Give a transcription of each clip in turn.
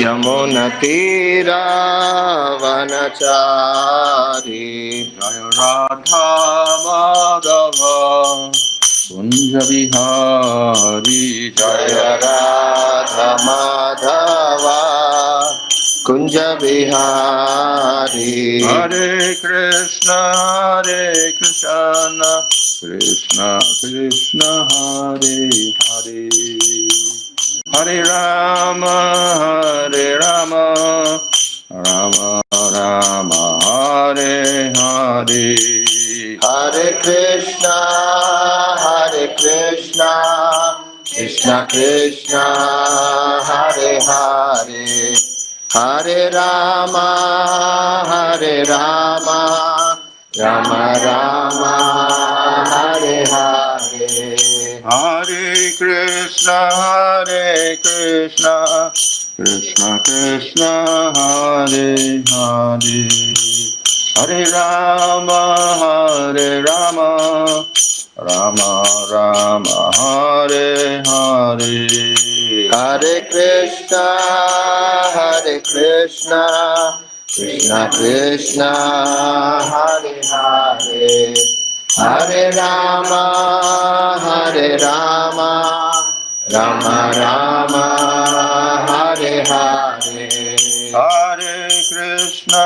Yamunatira Vanachari Jaya Radha Madhava Kunja Vihari Jaya Radha Madhava Kunja Vihari. Hare Krishna Krishna Krishna Hare Hare Hare Rama Rama Rama Hare Hare Hare Krishna Krishna Krishna Hare Hare Hare Rama Rama Rama Hare Hare. Hare Krishna Krishna Krishna Hare Hare Hare Rama Rama Rama Hare Hare Hare Krishna Krishna Krishna Hare Hare Hare Rama Rama Rama Hare Hare. Hare Krishna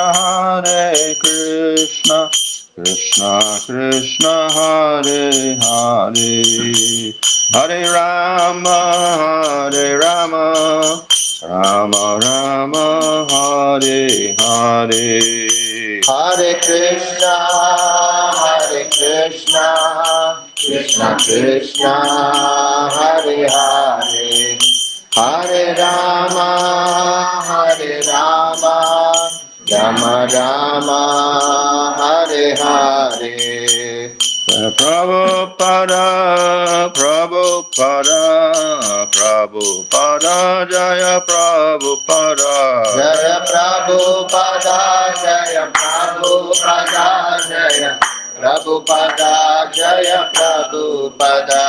Krishna Krishna Hare Hare Hare Rama Rama Rama Hare Hare Hare Krishna Krishna Krishna Hare Hare Hare Rama Rama Rama Hare Hare. Prabhupada Jaya Prabhupada Jaya Prabhupada Jaya Prabhupada Jaya Prabhupada Jaya Prabhupada.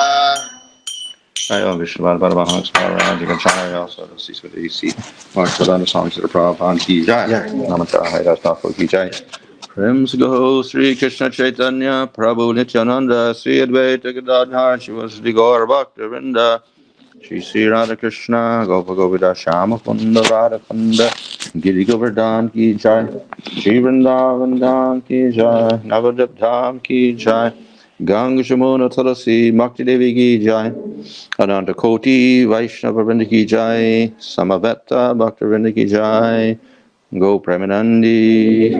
Jaya Vishnu Paramahansa Maharaj Gacharya Saraswati Swadesi Varsha songs that are Prabhupada ki Jai Namata Haidas Thakur ki Jai Prem Go Sri Krishna Chaitanya Prabhu Nityananda Sri Advaita Gadadhar Shivasdi Gaur Bhakta Shri Sri Radha Krishna Gopa Govida Shama Kunda Radha Kunda Giri Govardhan ki Jai Shri Vrindavan Dham ki Jai Navadip Dham ki Jai Ganga Shamuna Tulasi Bhakti Devi ki Jai Ananta Koti Vaishnava Vrinda ki Jai Samaveta Bhakta Vrinda ki Jai Go Premanandi,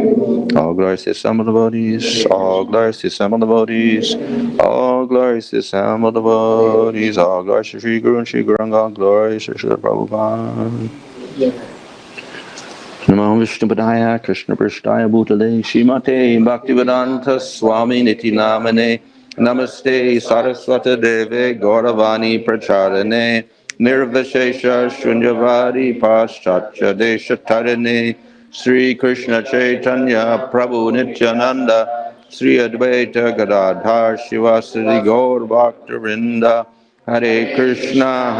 all glories to some of the devotees, all glories to some of the devotees, all glories to some of the devotees, all glories to Sri Guru and Sri Guranga, all glories to Sri Prabhupada. Namo Vishnu Padaya, Krishna Prasthaya Bhutale, Shrimate Bhaktivedanta Swami Niti Namane, Namaste Saraswata Deve Gauravani Pracharane, Nirvashesha Shunyavadi Paschatya Deshatarane, Sri Krishna Chaitanya Prabhu Nityananda, Sri Advaita Gadadhar Shivasari Gaur Bhaktarinda, Hare Krishna,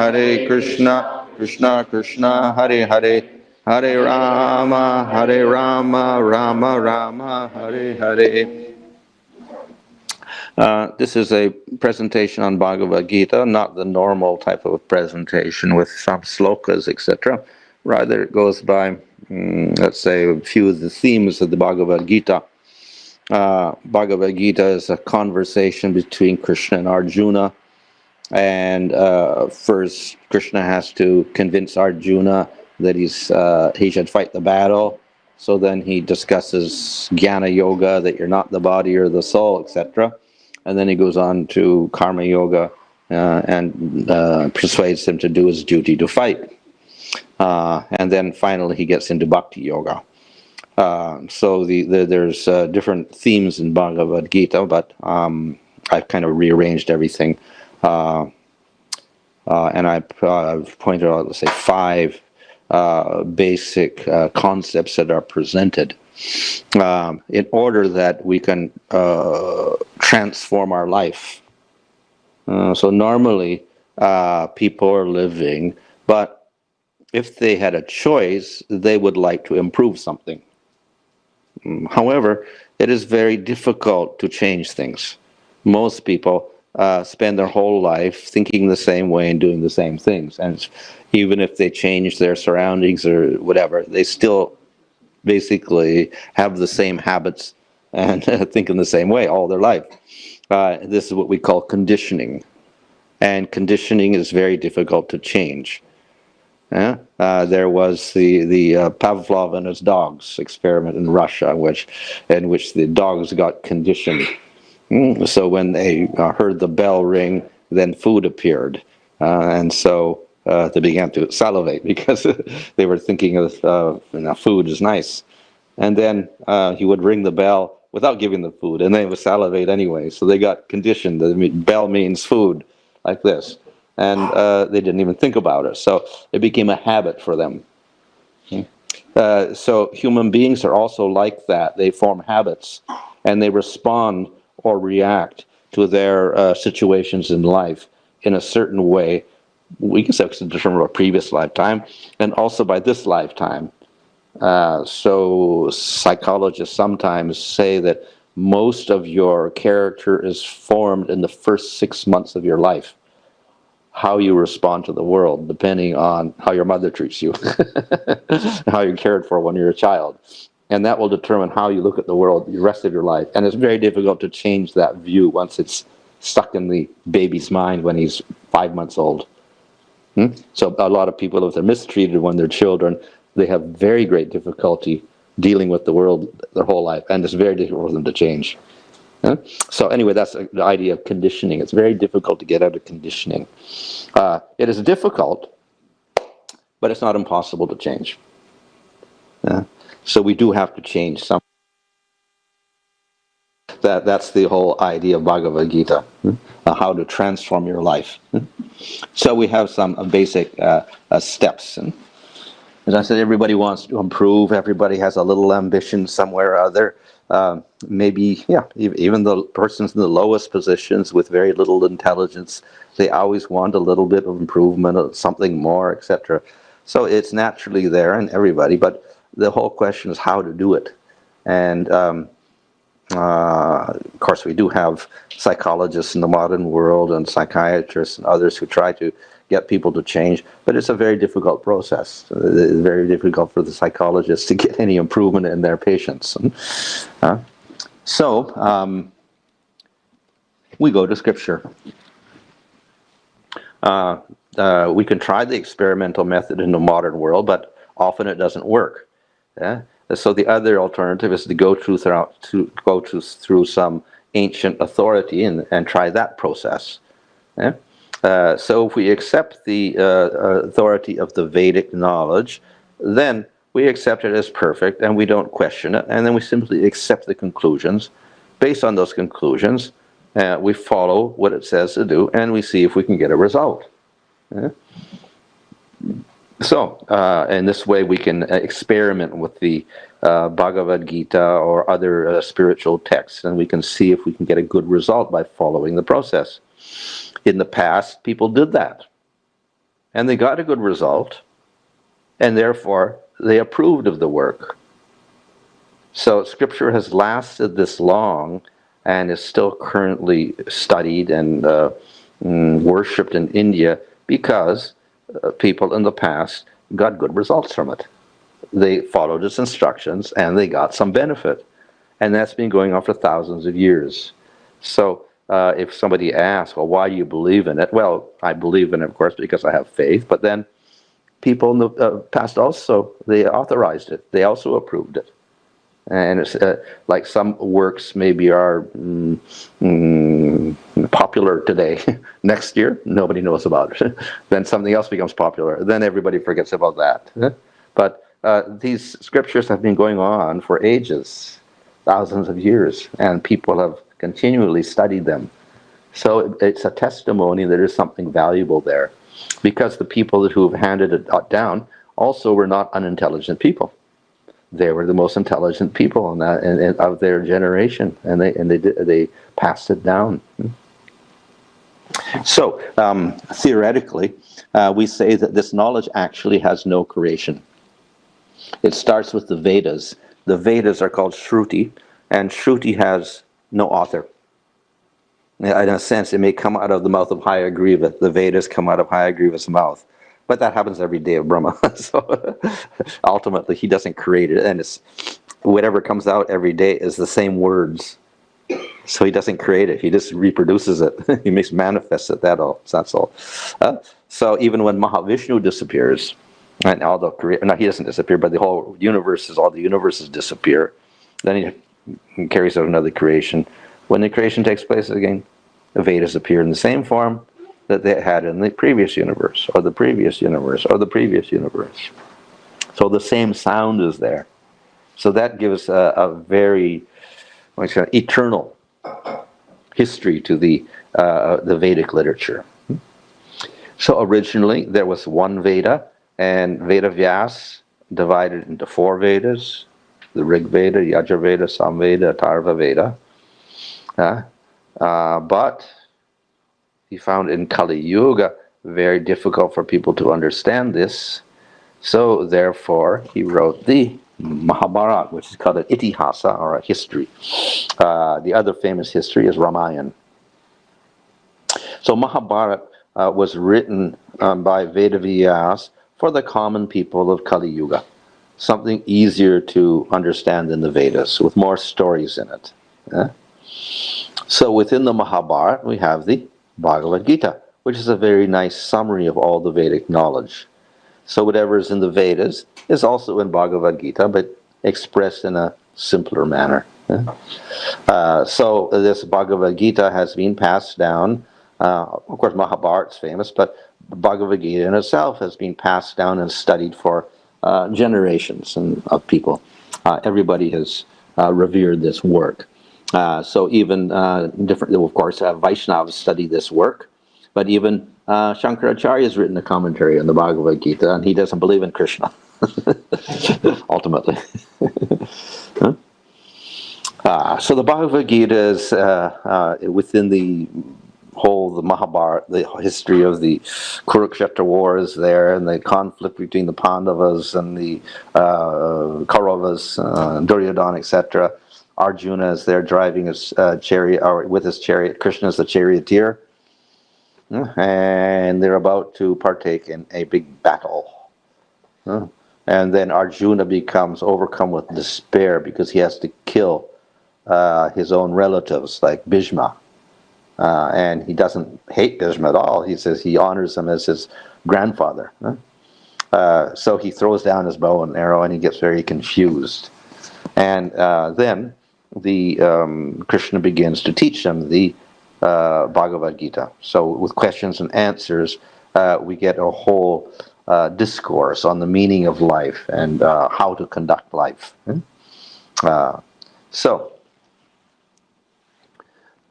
Krishna Krishna, Hare Hare, Hare Rama, Rama Rama, Hare Hare. This is a presentation on Bhagavad-Gita, not the normal type of presentation with some slokas, etc. Rather, it goes by, let's say, a few of the themes of the Bhagavad-Gita. Bhagavad-Gita is a conversation between Krishna and Arjuna. And first, Krishna has to convince Arjuna that he should fight the battle. So then he discusses Jnana Yoga, that you're not the body or the soul, etc. And then he goes on to Karma Yoga and persuades him to do his duty to fight. And then finally he gets into Bhakti Yoga. So there's different themes in Bhagavad Gita, but I've kind of rearranged everything. And I've pointed out, let's say, 5 basic concepts that are presented in order that we can transform our life. So normally people are living But if they had a choice, they would like to improve something. However, it is very difficult to change things. Most people spend their whole life thinking the same way and doing the same things. And even if they change their surroundings or whatever, they still basically have the same habits and think in the same way all their life. This is what we call conditioning. And conditioning is very difficult to change. There was the Pavlov and his dogs experiment in Russia, in which the dogs got conditioned. So when they heard the bell ring, then food appeared, and so they began to salivate because they were thinking of food is nice. And then he would ring the bell without giving the food, and they would salivate anyway. So they got conditioned. The bell means food, like this. And they didn't even think about it. So it became a habit for them. So human beings are also like that. They form habits, and they respond or react to their situations in life in a certain way. We can say it's determined by a previous lifetime, and also by this lifetime. So psychologists sometimes say that most of your character is formed in the first 6 months of your life. How you respond to the world, depending on how your mother treats you, how you're cared for when you're a child. And that will determine how you look at the world the rest of your life. And it's very difficult to change that view once it's stuck in the baby's mind when he's 5 months old. So a lot of people, if they're mistreated when they're children, they have very great difficulty dealing with the world their whole life. And it's very difficult for them to change. So anyway, that's the idea of conditioning. It's very difficult to get out of conditioning. It is difficult, but it's not impossible to change. So we do have to change some. That's the whole idea of Bhagavad-Gita, how to transform your life. So we have some basic steps. As I said, everybody wants to improve. Everybody has a little ambition somewhere or other. Maybe, even the persons in the lowest positions with very little intelligence, they always want a little bit of improvement, something more, etc. So it's naturally there in everybody, but the whole question is how to do it. And of course, we do have psychologists in the modern world and psychiatrists and others who try to get people to change, but it's a very difficult process. It's very difficult for the psychologists to get any improvement in their patients. So we go to Scripture. We can try the experimental method in the modern world, but often it doesn't work. So the other alternative is to go through some ancient authority and try that process. So if we accept the authority of the Vedic knowledge, then we accept it as perfect and we don't question it, and then we simply accept the conclusions. Based on those conclusions, we follow what it says to do, and we see if we can get a result. So, in this way, we can experiment with the Bhagavad-Gita or other spiritual texts, and we can see if we can get a good result by following the process. In the past, people did that, and they got a good result, and therefore they approved of the work. So Scripture has lasted this long and is still currently studied and worshipped in India because people in the past got good results from it. They followed its instructions and they got some benefit. And that's been going on for thousands of years. So if somebody asks, well, why do you believe in it? Well, I believe in it, of course, because I have faith. But then people in the past also, they authorized it. They also approved it. And it's like some works maybe are popular today. Next year, nobody knows about it. Then something else becomes popular. Then everybody forgets about that. But these scriptures have been going on for ages, thousands of years, and people have continually studied them. So it's a testimony that there's something valuable there, because the people who have handed it down also were not unintelligent people. They were the most intelligent people in that and, of their generation, and they passed it down. So, theoretically, we say that this knowledge actually has no creation. It starts with the Vedas. The Vedas are called Shruti, and Shruti has no author. In a sense, it may come out of the mouth of Hayagriva. The Vedas come out of Hayagriva's mouth. But that happens every day of Brahma. So ultimately, he doesn't create it. And it's, whatever comes out every day is the same words. So he doesn't create it. He just reproduces it. He makes manifest it. That's all. So even when Mahavishnu disappears, and all the no, he doesn't disappear, but the whole all the universes disappear. Then he carries out another creation. When the creation takes place again, the Vedas appear in the same form that they had in the previous universe, or the previous universe, or the previous universe. So the same sound is there. So that gives a very eternal history to the Vedic literature. So originally there was one Veda, and Veda Vyas divided into 4 Vedas: the Rig Veda, Yajurveda, Samveda, Atharva Veda. But he found in Kali Yuga very difficult for people to understand this. So therefore he wrote the Mahabharata, which is called an Itihasa, or a history. The other famous history is Ramayana. So Mahabharata was written by Vedavyas for the common people of Kali Yuga. Something easier to understand than the Vedas, with more stories in it. So within the Mahabharata, we have the Bhagavad-Gita, which is a very nice summary of all the Vedic knowledge. So whatever is in the Vedas is also in Bhagavad-Gita, but expressed in a simpler manner. So this Bhagavad-Gita has been passed down. Of course, Mahabharata is famous, but Bhagavad-Gita in itself has been passed down and studied for generations of people. Everybody has revered this work. So even different, of course, Vaishnavas study this work, but even Shankaracharya has written a commentary on the Bhagavad Gita, and he doesn't believe in Krishna, ultimately. So the Bhagavad Gita is within the Mahabharata, the history of the Kurukshetra War is there, and the conflict between the Pandavas and the Kauravas, Duryodhana, etc. Arjuna is there driving his chariot, or with his chariot. Krishna is the charioteer, and they're about to partake in a big battle. And then Arjuna becomes overcome with despair because he has to kill his own relatives, like Bhishma. And he doesn't hate Bhishma at all. He says he honors him as his grandfather. So he throws down his bow and arrow, and he gets very confused. And then the Krishna begins to teach him the Bhagavad Gita. So with questions and answers, we get a whole discourse on the meaning of life and how to conduct life. So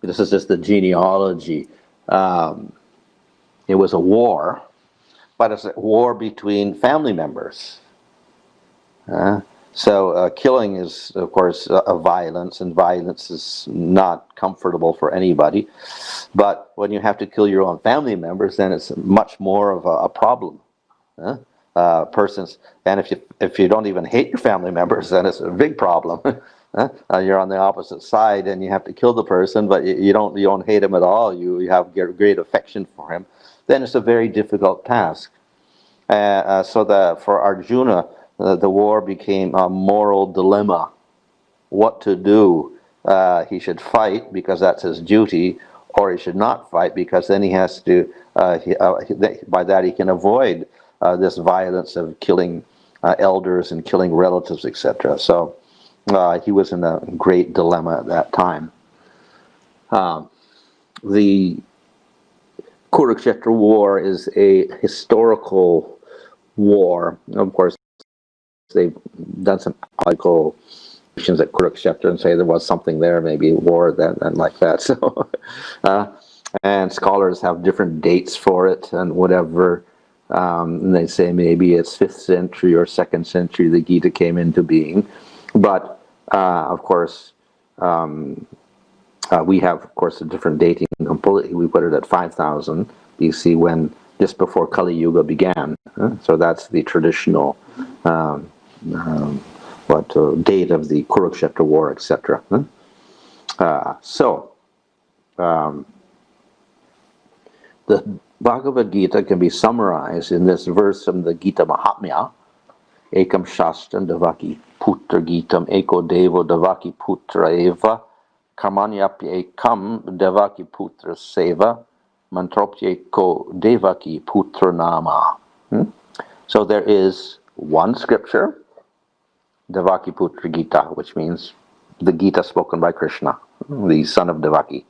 this is just the genealogy. It was a war, but it's a war between family members. So killing is, of course, a violence, and violence is not comfortable for anybody. But when you have to kill your own family members, then it's much more of a problem. Persons, and if you don't even hate your family members, then it's a big problem. You're on the opposite side, and you have to kill the person, but you don't hate him at all. You have great affection for him. Then it's a very difficult task. So for Arjuna, the war became a moral dilemma. What to do? He should fight because that's his duty, or he should not fight because then he has to. By that he can avoid this violence of killing elders and killing relatives, etc. So he was in a great dilemma at that time. The Kurukshetra War is a historical war. Of course, they've done some archaeological at Kurukshetra and say there was something there, maybe war then like that. So, and scholars have different dates for it and whatever. And they say maybe it's 5th century or 2nd century the Gita came into being. But, of course, we have, of course, a different dating we put it at 5,000 BC, when just before Kali Yuga began. So that's the traditional date of the Kurukshetra War, etc. The Bhagavad-Gita can be summarized in this verse from the Gita Mahatmya: Ekam Shastram Devaki Putra Gitam Eko Devo Devaki Putra Eva Karmanyapya Ekam Devaki Putra Seva Mantropyeko Devaki Putra Nama. So there is one scripture, Devaki Putra Gita, which means the Gita spoken by Krishna, the son of Devaki.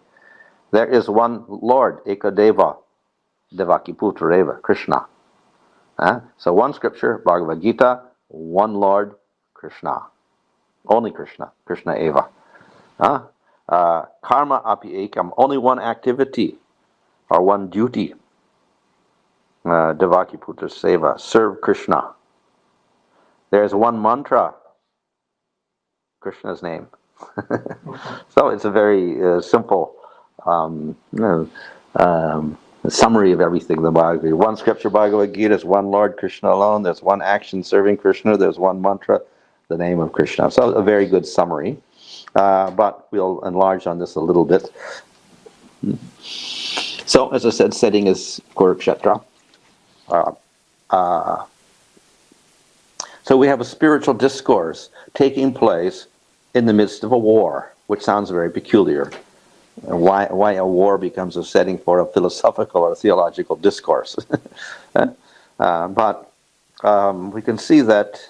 There is one Lord, Ekadeva, Devaki Putra Eva, Krishna. So one scripture, Bhagavad Gita, one Lord, Krishna. Only Krishna, Krishna Eva. Karma api ekam, only one activity or one duty. Devaki Putra Seva, serve Krishna. There's one mantra, Krishna's name. So it's a very simple summary of everything. The Bhagavad Gita. One scripture, Bhagavad Gita, is one Lord, Krishna alone. There's one action, serving Krishna. There's one mantra, the name of Krishna. So a very good summary. But we'll enlarge on this a little bit. So, as I said, setting is Kurukshetra. So we have a spiritual discourse taking place in the midst of a war, which sounds very peculiar. Why a war becomes a setting for a philosophical or theological discourse. But we can see that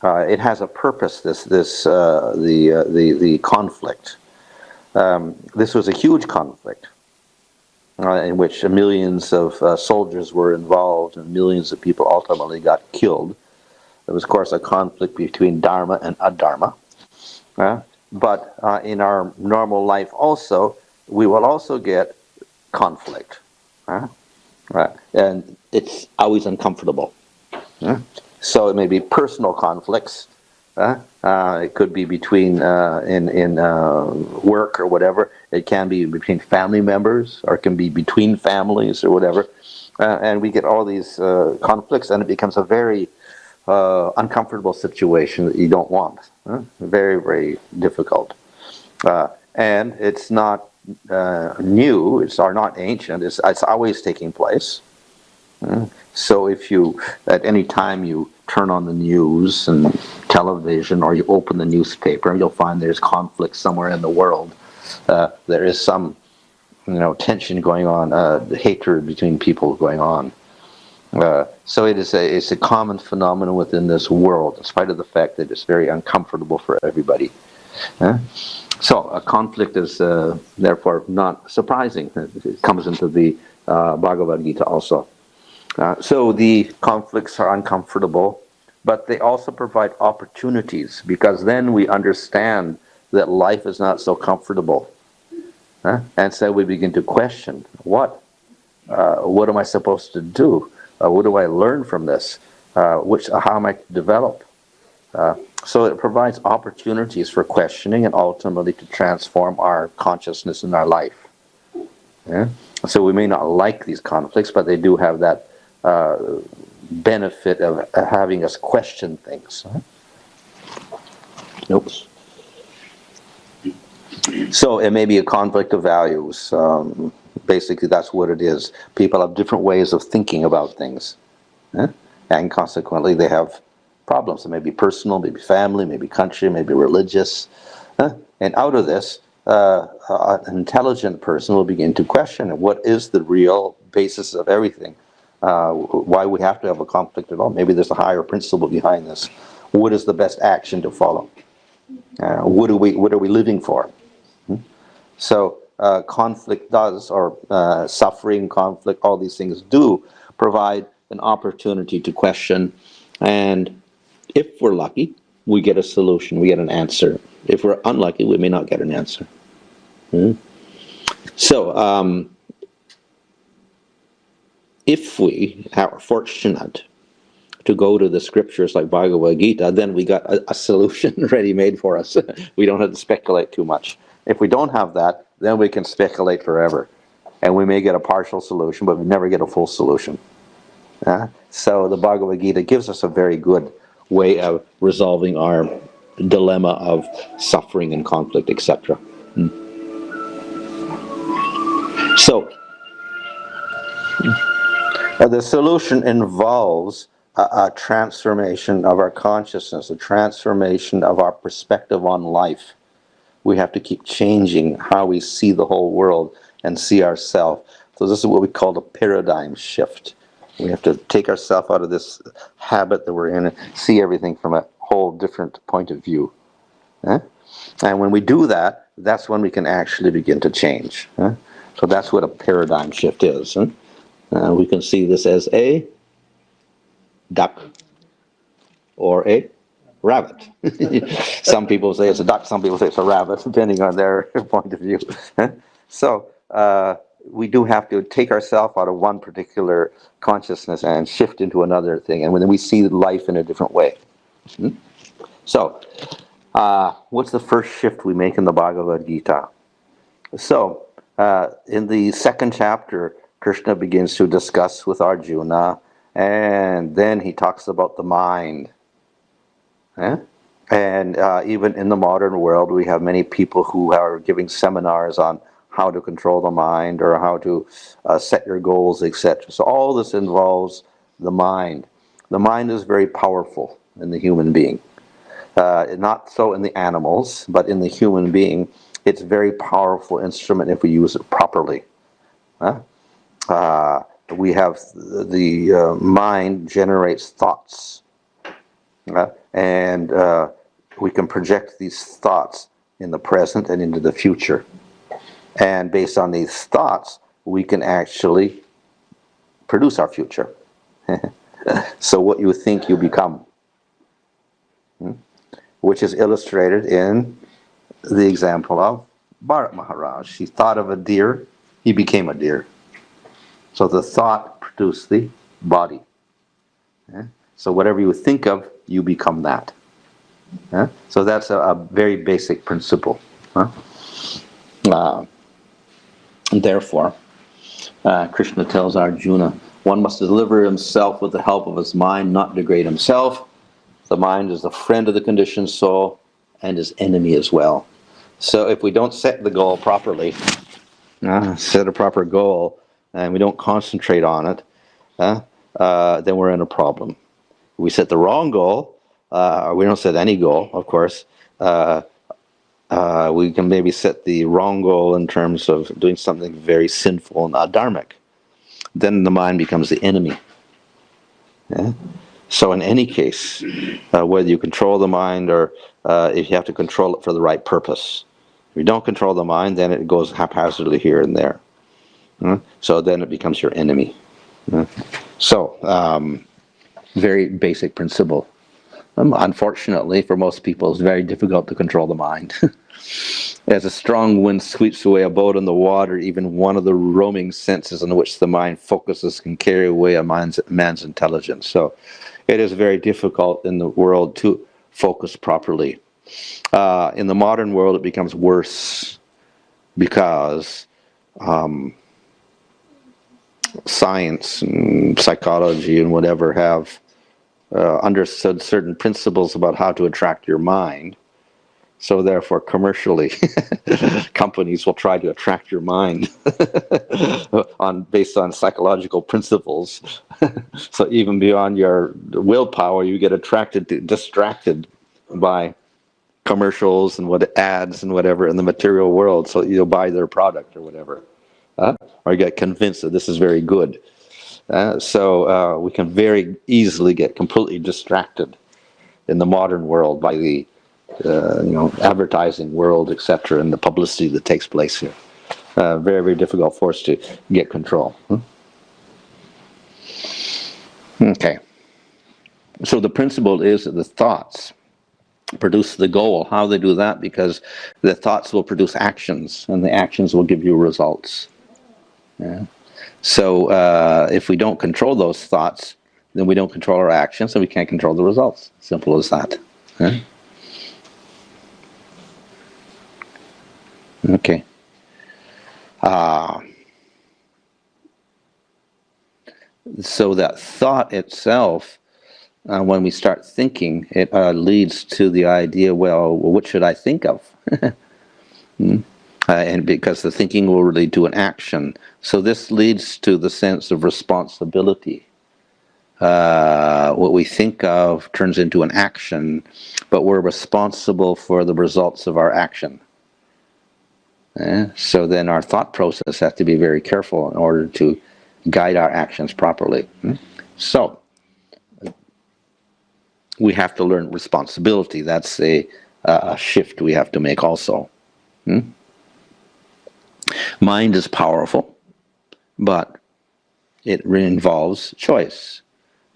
it has a purpose, the conflict. This was a huge conflict in which millions of soldiers were involved and millions of people ultimately got killed. There was, of course, a conflict between Dharma and Adharma. But in our normal life also, we will also get conflict. And it's always uncomfortable. So it may be personal conflicts. It could be between in work or whatever. It can be between family members, or it can be between families or whatever. And we get all these conflicts, and it becomes a very uncomfortable situation that you don't want. Very, very difficult. And it's not new, it's not ancient, it's always taking place. So if you, at any time you turn on the news and television, or you open the newspaper, you'll find there's conflict somewhere in the world. There is some, tension going on, hatred between people going on. So it's a common phenomenon within this world, in spite of the fact that it's very uncomfortable for everybody. So a conflict is therefore not surprising. It comes into the Bhagavad-Gita also. So the conflicts are uncomfortable, but they also provide opportunities, because then we understand that life is not so comfortable. And so we begin to question, what am I supposed to do? What do I learn from this? How am I to develop? So it provides opportunities for questioning and ultimately to transform our consciousness in our life. So we may not like these conflicts, but they do have that benefit of having us question things. Oops. So it may be a conflict of values. Basically, that's what it is. People have different ways of thinking about things. And consequently, they have problems. It may be personal, maybe family, maybe country, maybe religious. And out of this, an intelligent person will begin to question what is the real basis of everything. Why we have to have a conflict at all. Maybe there's a higher principle behind this. What is the best action to follow? What are we living for? So conflict does, or suffering, conflict, all these things do provide an opportunity to question. And if we're lucky, we get a solution, we get an answer. If we're unlucky, we may not get an answer. So, if we are fortunate to go to the scriptures like Bhagavad-Gita, then we got a solution ready-made for us. We don't have to speculate too much. If we don't have that, then we can speculate forever. And we may get a partial solution, but we never get a full solution. So the Bhagavad-Gita gives us a very good way of resolving our dilemma of suffering and conflict, etc. So the solution involves a transformation of our consciousness, a transformation of our perspective on life. We have to keep changing how we see the whole world and see ourselves. So this is what we call a paradigm shift. We have to take ourselves out of this habit that we're in and see everything from a whole different point of view. And when we do that, that's when we can actually begin to change. So that's what a paradigm shift is. We can see this as a duck or a rabbit. Some people say it's a duck, some people say it's a rabbit, depending on their point of view. So we do have to take ourselves out of one particular consciousness and shift into another thing, and then we see life in a different way. So what's the first shift we make in the Bhagavad-Gita? So in the second chapter, Krishna begins to discuss with Arjuna, and then he talks about the mind. And even in the modern world, we have many people who are giving seminars on how to control the mind or how to set your goals, etc. So all this involves the mind. The mind is very powerful in the human being. Not so in the animals, but in the human being, it's a very powerful instrument if we use it properly. We have the mind generates thoughts. And we can project these thoughts in the present and into the future. And based on these thoughts, we can actually produce our future. So what you think, you become. Which is illustrated in the example of Bharata Maharaj. He thought of a deer, he became a deer. So the thought produced the body. So whatever you think of, you become that. So that's a very basic principle. Therefore, Krishna tells Arjuna, one must deliver himself with the help of his mind, not degrade himself. The mind is the friend of the conditioned soul and his enemy as well. So if we don't set the goal properly, set a proper goal, and we don't concentrate on it, then we're in a problem. If we set the wrong goal, or we don't set any goal, of course, we can maybe set the wrong goal in terms of doing something very sinful and adharmic. Then the mind becomes the enemy. So in any case, whether you control the mind or if you have to control it for the right purpose. If you don't control the mind, then it goes haphazardly here and there. So then it becomes your enemy. So, very basic principle. Unfortunately, for most people, it's very difficult to control the mind. As a strong wind sweeps away a boat on the water, even one of the roaming senses on which the mind focuses can carry away a man's intelligence. So it is very difficult in the world to focus properly. In the modern world, it becomes worse because science and psychology and whatever have understood certain principles about how to attract your mind. So therefore, commercially, companies will try to attract your mind based on psychological principles. So even beyond your willpower, you get distracted by commercials and ads and whatever in the material world. So you'll buy their product or whatever, or you get convinced that this is very good. So we can very easily get completely distracted in the modern world by the advertising world, etc., and the publicity that takes place here. Very, very difficult for us to get control. Okay. So the principle is that the thoughts produce the goal. How they do that? Because the thoughts will produce actions, and the actions will give you results. So if we don't control those thoughts, then we don't control our actions, and we can't control the results. Simple as that. So that thought itself, when we start thinking, it leads to the idea, well, what should I think of? And because the thinking will lead to an action. So this leads to the sense of responsibility. What we think of turns into an action, but we're responsible for the results of our action. So then our thought process has to be very careful in order to guide our actions properly. So we have to learn responsibility. That's a shift we have to make also. Mind is powerful, but it involves choice,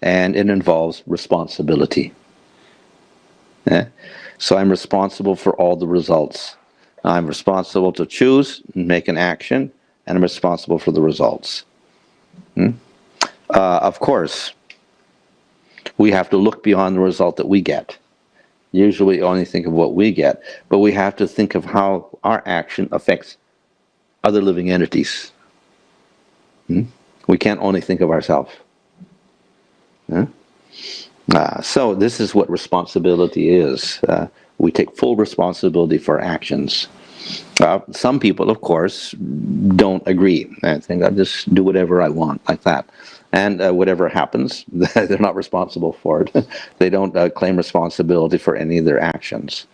and it involves responsibility. So I'm responsible for all the results. I'm responsible to choose and make an action, and I'm responsible for the results. Of course, we have to look beyond the result that we get. Usually we only think of what we get, but we have to think of how our action affects other living entities. We can't only think of ourselves. So this is what responsibility is. We take full responsibility for actions. Some people, of course, don't agree. I think I'll just do whatever I want, like that. And whatever happens, they're not responsible for it. They don't claim responsibility for any of their actions.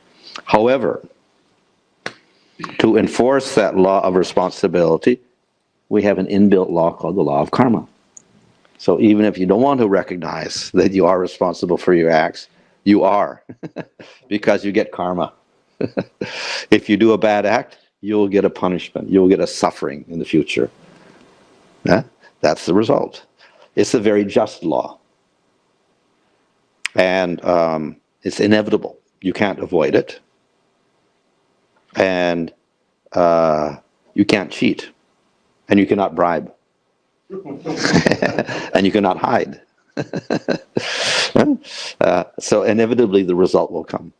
However, to enforce that law of responsibility, we have an inbuilt law called the law of karma. So even if you don't want to recognize that you are responsible for your acts, you are, because you get karma. If you do a bad act, you'll get a punishment. You'll get a suffering in the future. That's the result. It's a very just law. And it's inevitable. You can't avoid it. And you can't cheat. And you cannot bribe. And you cannot hide. So inevitably the result will come.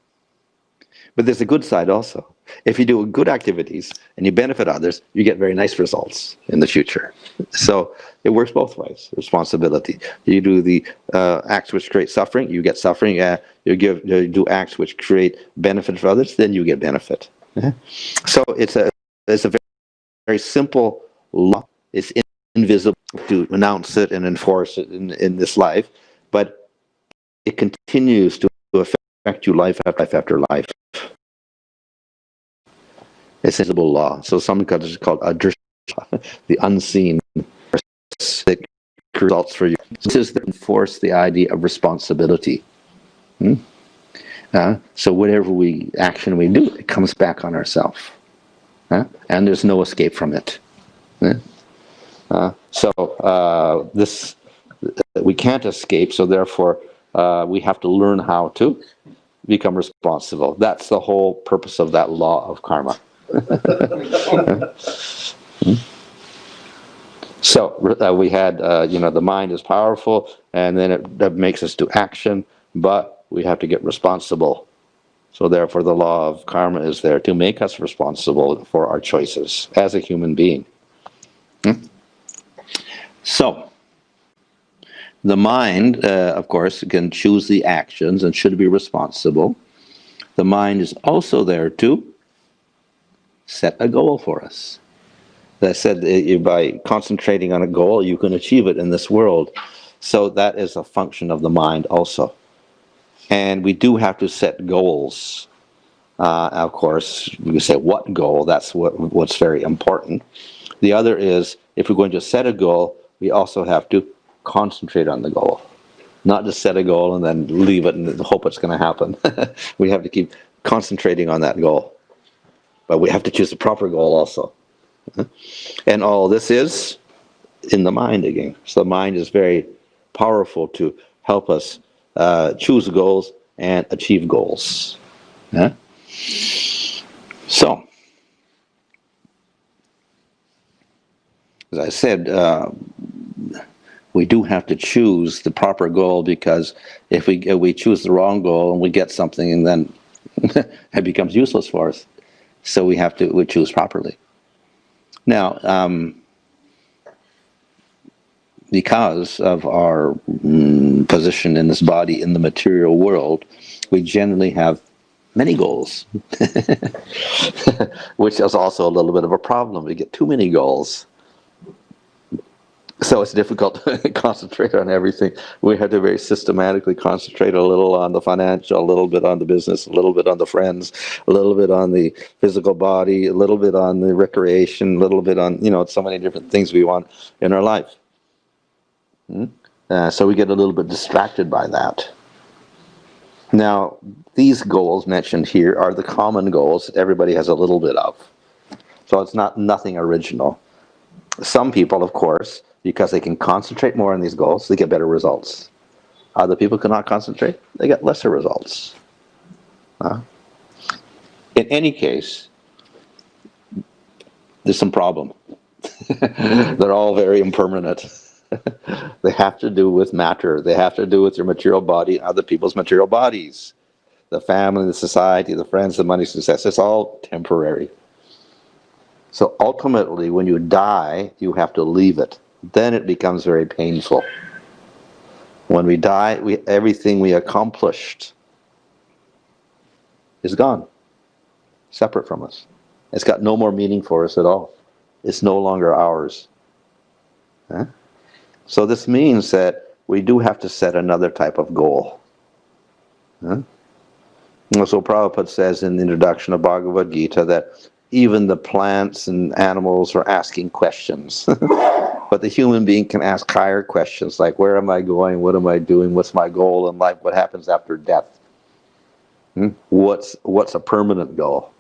But there's a good side also. If you do good activities and you benefit others, you get very nice results in the future. So it works both ways, responsibility. You do the acts which create suffering, you get suffering. You do acts which create benefit for others, then you get benefit. So it's a very, very simple law. It's invisible to announce it and enforce it in this life, but it continues to affect you life after life. It's a visible law. So some cultures called adrsha, the unseen that results for you. This is to enforce the idea of responsibility. So whatever action we do, it comes back on ourselves. And there's no escape from it. So this we can't escape, so therefore we have to learn how to become responsible. That's the whole purpose of that law of karma. So we had, the mind is powerful, and then it makes us do action, but we have to get responsible. So therefore the law of karma is there to make us responsible for our choices as a human being. So the mind, of course, can choose the actions and should be responsible. The mind is also there to set a goal for us. As I said, by concentrating on a goal, you can achieve it in this world. So that is a function of the mind also. And we do have to set goals. Of course, we can say what goal, that's what's very important. The other is, if we're going to set a goal, we also have to concentrate on the goal. Not just set a goal and then leave it and hope it's going to happen. We have to keep concentrating on that goal. But we have to choose the proper goal also. And all this is in the mind again. So the mind is very powerful to help us choose goals and achieve goals. So, as I said, we do have to choose the proper goal, because if we choose the wrong goal and we get something, and then it becomes useless for us. So we choose properly. Now, because of our position in this body in the material world, we generally have many goals, which is also a little bit of a problem. We get too many goals. So it's difficult to concentrate on everything. We have to very systematically concentrate a little on the financial, a little bit on the business, a little bit on the friends, a little bit on the physical body, a little bit on the recreation, a little bit on, so many different things we want in our life. So we get a little bit distracted by that. Now, these goals mentioned here are the common goals that everybody has a little bit of. So it's nothing original. Some people, of course, because they can concentrate more on these goals, they get better results. Other people cannot concentrate, they get lesser results. In any case, there's some problem. They're all very impermanent. They have to do with matter. They have to do with your material body, other people's material bodies. The family, the society, the friends, the money, success. It's all temporary. So ultimately, when you die, you have to leave it. Then it becomes very painful. When we die, everything we accomplished is gone, separate from us. It's got no more meaning for us at all. It's no longer ours. So this means that we do have to set another type of goal. So Prabhupada says in the introduction of Bhagavad-Gita that even the plants and animals are asking questions. But the human being can ask higher questions like, where am I going? What am I doing? What's my goal in life? What happens after death? What's a permanent goal?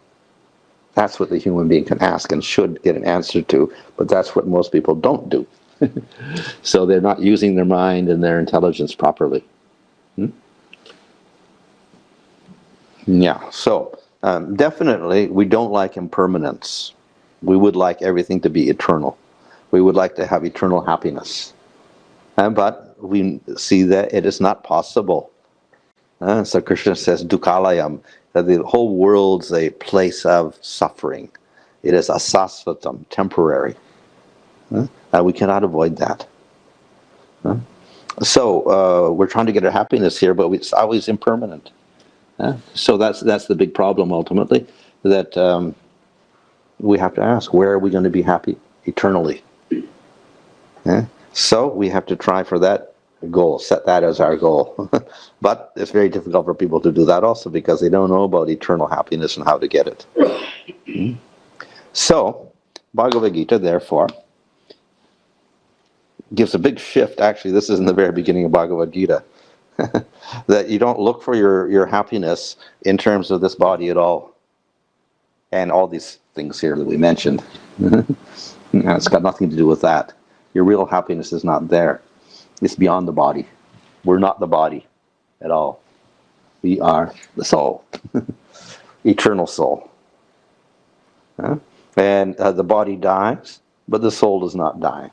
That's what the human being can ask and should get an answer to, but that's what most people don't do. So they're not using their mind and their intelligence properly. Yeah, so definitely we don't like impermanence. We would like everything to be eternal. We would like to have eternal happiness. But we see that it is not possible. So Krishna says, Dukkalayam, that the whole world's a place of suffering. It is asasvatam, temporary. We cannot avoid that. So we're trying to get our happiness here, but it's always impermanent. So that's the big problem ultimately, that we have to ask, where are we going to be happy eternally? So we have to try for that goal, set that as our goal. But it's very difficult for people to do that also because they don't know about eternal happiness and how to get it. So Bhagavad-Gita, therefore, gives a big shift. Actually, this is in the very beginning of Bhagavad-Gita. That you don't look for your happiness in terms of this body at all. And all these things here that we mentioned. It's got nothing to do with that. Your real happiness is not there. It's beyond the body. We're not the body at all. We are the soul. Eternal soul. And the body dies, but the soul does not die.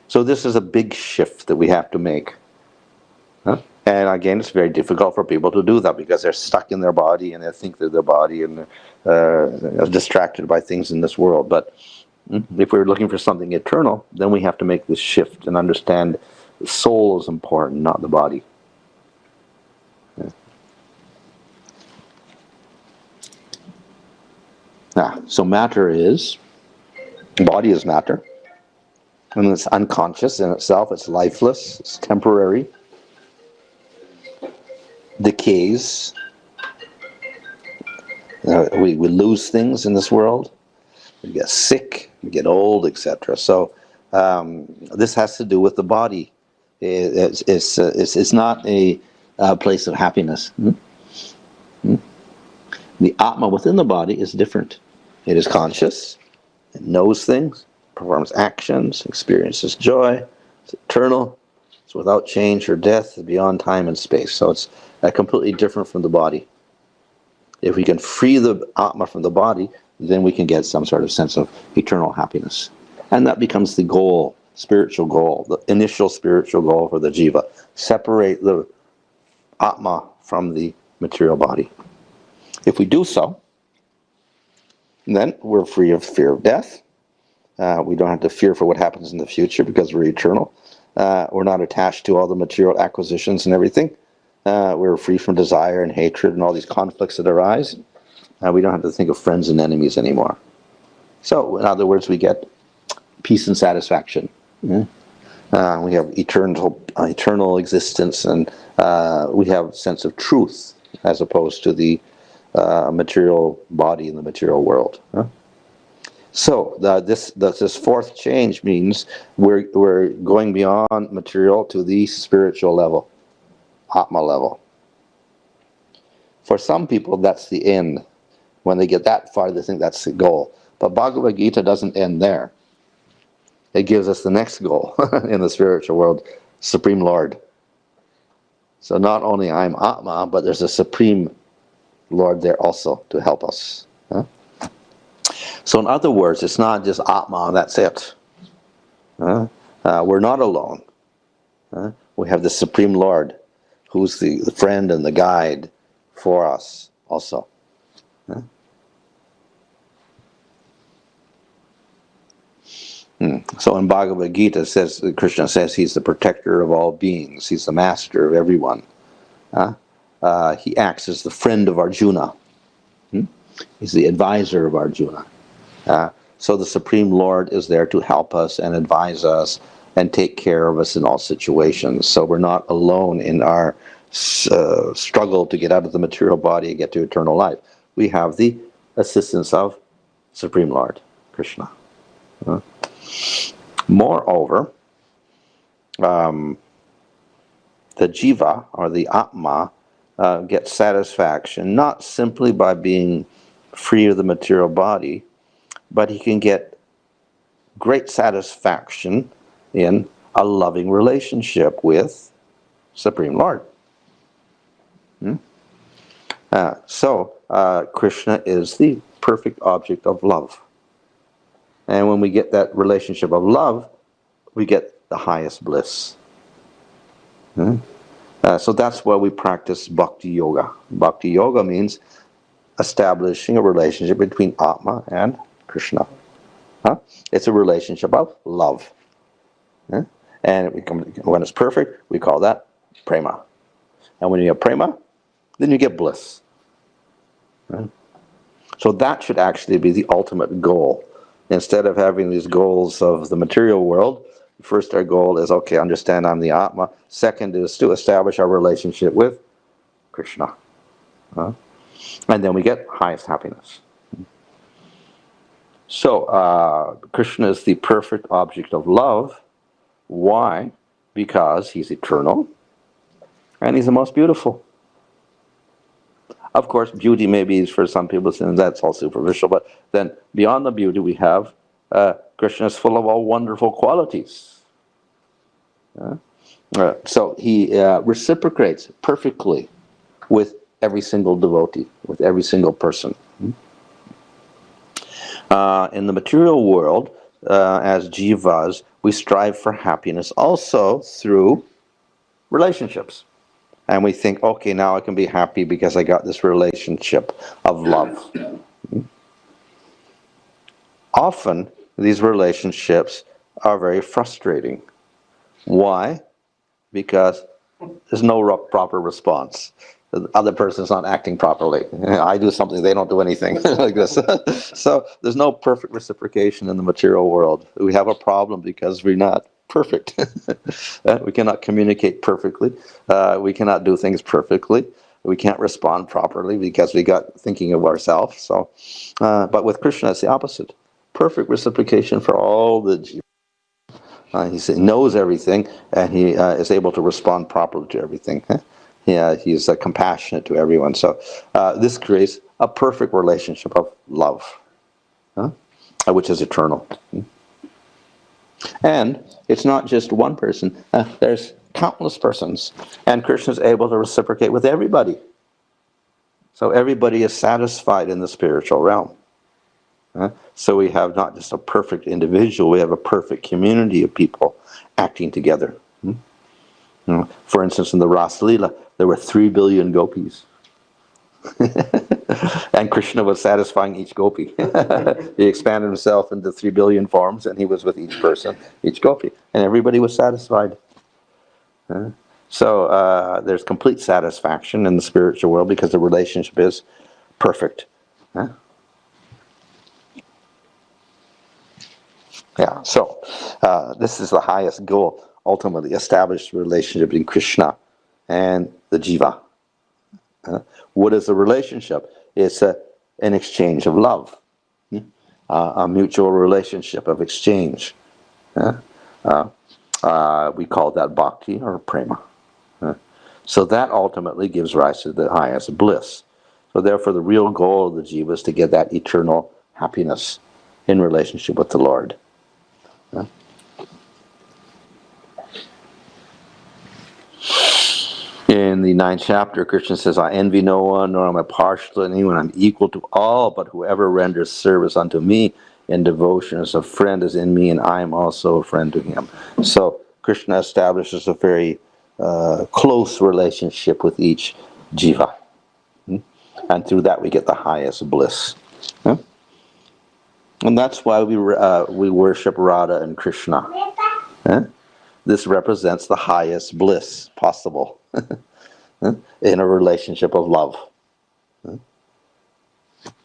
So this is a big shift that we have to make. And again, it's very difficult for people to do that because they're stuck in their body and they think they're their body and they're distracted by things in this world. But if we're looking for something eternal, then we have to make this shift and understand the soul is important, not the body. So matter is, body is matter. And it's unconscious in itself, it's lifeless, it's temporary, decays. We lose things in this world. We get sick, we get old, etc. So this has to do with the body. It's not a place of happiness. The Atma within the body is different. It is conscious, it knows things, performs actions, experiences joy, it's eternal, it's without change or death, beyond time and space. So it's completely different from the body. If we can free the Atma from the body, then we can get some sort of sense of eternal happiness. And that becomes the goal, spiritual goal, the initial spiritual goal for the Jeeva. Separate the Atma from the material body. If we do so, And then we're free of fear of death. We don't have to fear for what happens in the future because we're eternal. We're not attached to all the material acquisitions and everything. We're free from desire and hatred and all these conflicts that arise. We don't have to think of friends and enemies anymore. So, in other words, we get peace and satisfaction. Yeah? We have eternal existence, and we have a sense of truth as opposed to the material body in the material world. Huh? So this fourth change means we're going beyond material to the spiritual level, Atma level. For some people, that's the end. When they get that far, they think that's the goal. But Bhagavad-Gita doesn't end there. It gives us the next goal in the spiritual world, Supreme Lord. So not only I'm Atma, but there's a Supreme Lord there also to help us. Huh? So in other words, it's not just Atma and that's it. We're not alone. We have the Supreme Lord who's the friend and the guide for us also. So in Bhagavad-Gita, Krishna says he's the protector of all beings. He's the master of everyone. He acts as the friend of Arjuna. He's the advisor of Arjuna. So the Supreme Lord is there to help us and advise us and take care of us in all situations. So we're not alone in our struggle to get out of the material body and get to eternal life. We have the assistance of Supreme Lord, Krishna. Moreover, the Jeeva, or the Atma, gets satisfaction not simply by being free of the material body, but he can get great satisfaction in a loving relationship with Supreme Lord. So Krishna is the perfect object of love. And when we get that relationship of love, we get the highest bliss. So that's why we practice Bhakti Yoga. Bhakti Yoga means establishing a relationship between Atma and Krishna. It's a relationship of love. And when it's perfect, we call that prema. And when you have prema, then you get bliss. So that should actually be the ultimate goal. Instead of having these goals of the material world, first our goal is, okay, understand I'm the Atma. Second is to establish our relationship with Krishna. And then we get highest happiness. So Krishna is the perfect object of love. Why? Because he's eternal and he's the most beautiful. Of course, beauty maybe for some people, and that's all superficial, but then beyond the beauty we have, Krishna is full of all wonderful qualities. So he reciprocates perfectly with every single devotee, with every single person. In the material world, as jivas, we strive for happiness also through relationships. And we think, okay, now I can be happy because I got this relationship of love. Often, these relationships are very frustrating. Why? Because there's no proper response. The other person's not acting properly. I do something, they don't do anything like this. So there's no perfect reciprocation in the material world. We have a problem because we're not perfect. We cannot communicate perfectly. We cannot do things perfectly. We can't respond properly because we got thinking of ourselves. So, but with Krishna, it's the opposite. Perfect reciprocation for all the jivas. He knows everything, and he is able to respond properly to everything. He's compassionate to everyone. So this creates a perfect relationship of love, which is eternal. And it's not just one person. There's countless persons. And Krishna is able to reciprocate with everybody. So everybody is satisfied in the spiritual realm. So we have not just a perfect individual, we have a perfect community of people acting together. For instance, in the Ras Leela, there were 3 billion gopis. And Krishna was satisfying each gopi. He expanded himself into 3 billion forms, and he was with each person, each gopi, and everybody was satisfied. So there's complete satisfaction in the spiritual world because the relationship is perfect. Yeah, so this is the highest goal, ultimately establish the relationship between Krishna and the Jiva. What is a relationship? It's an exchange of love, a mutual relationship of exchange. We call that bhakti or prema. So that ultimately gives rise to the highest bliss. So therefore the real goal of the Jiva is to get that eternal happiness in relationship with the Lord. In the 9th chapter, Krishna says, I envy no one, nor am I partial to anyone. I'm equal to all, but whoever renders service unto me in devotion as a friend is in me, and I am also a friend to him. So Krishna establishes a very close relationship with each jiva. And through that we get the highest bliss. And that's why we worship Radha and Krishna. This represents the highest bliss possible in a relationship of love.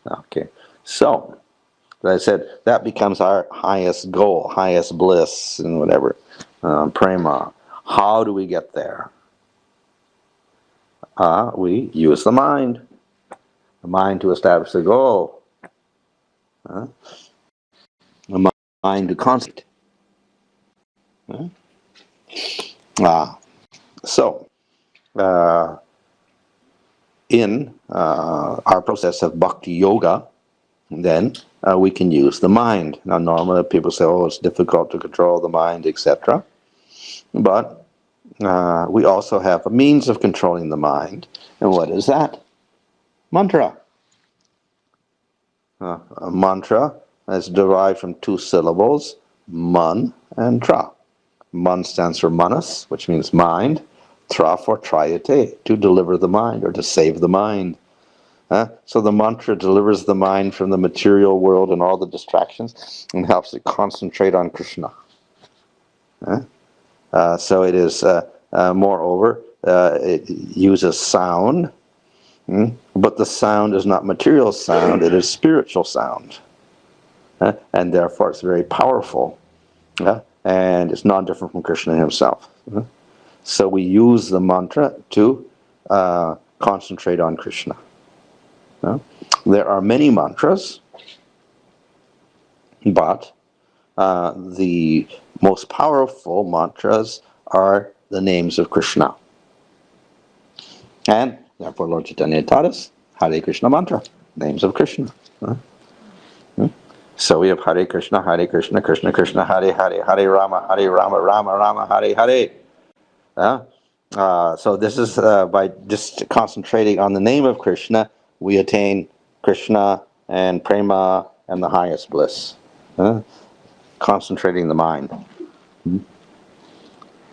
Okay, so as I said, that becomes our highest goal, highest bliss, and whatever. Prema. How do we get there? We use the mind to establish the goal. The mind to concentrate. So, in our process of bhakti yoga, then we can use the mind. Now, normally people say, oh, it's difficult to control the mind, etc. But we also have a means of controlling the mind. And what is that? Mantra. A mantra is derived from 2 syllables, man and tra. Man stands for manas, which means mind. Tra for trayate, to deliver the mind or to save the mind. So the mantra delivers the mind from the material world and all the distractions and helps it concentrate on Krishna. So it is, moreover, it uses sound, but the sound is not material sound, it is spiritual sound. And therefore it's very powerful. And it's not different from Krishna himself. So we use the mantra to concentrate on Krishna. There are many mantras, but the most powerful mantras are the names of Krishna. And therefore Lord Chaitanya taught us Hare Krishna mantra, names of Krishna. So we have Hare Krishna, Krishna Krishna, Hare Hare, Hare Rama, Rama Rama, Hare Hare. So this is by just concentrating on the name of Krishna, we attain Krishna and prema and the highest bliss. Concentrating the mind.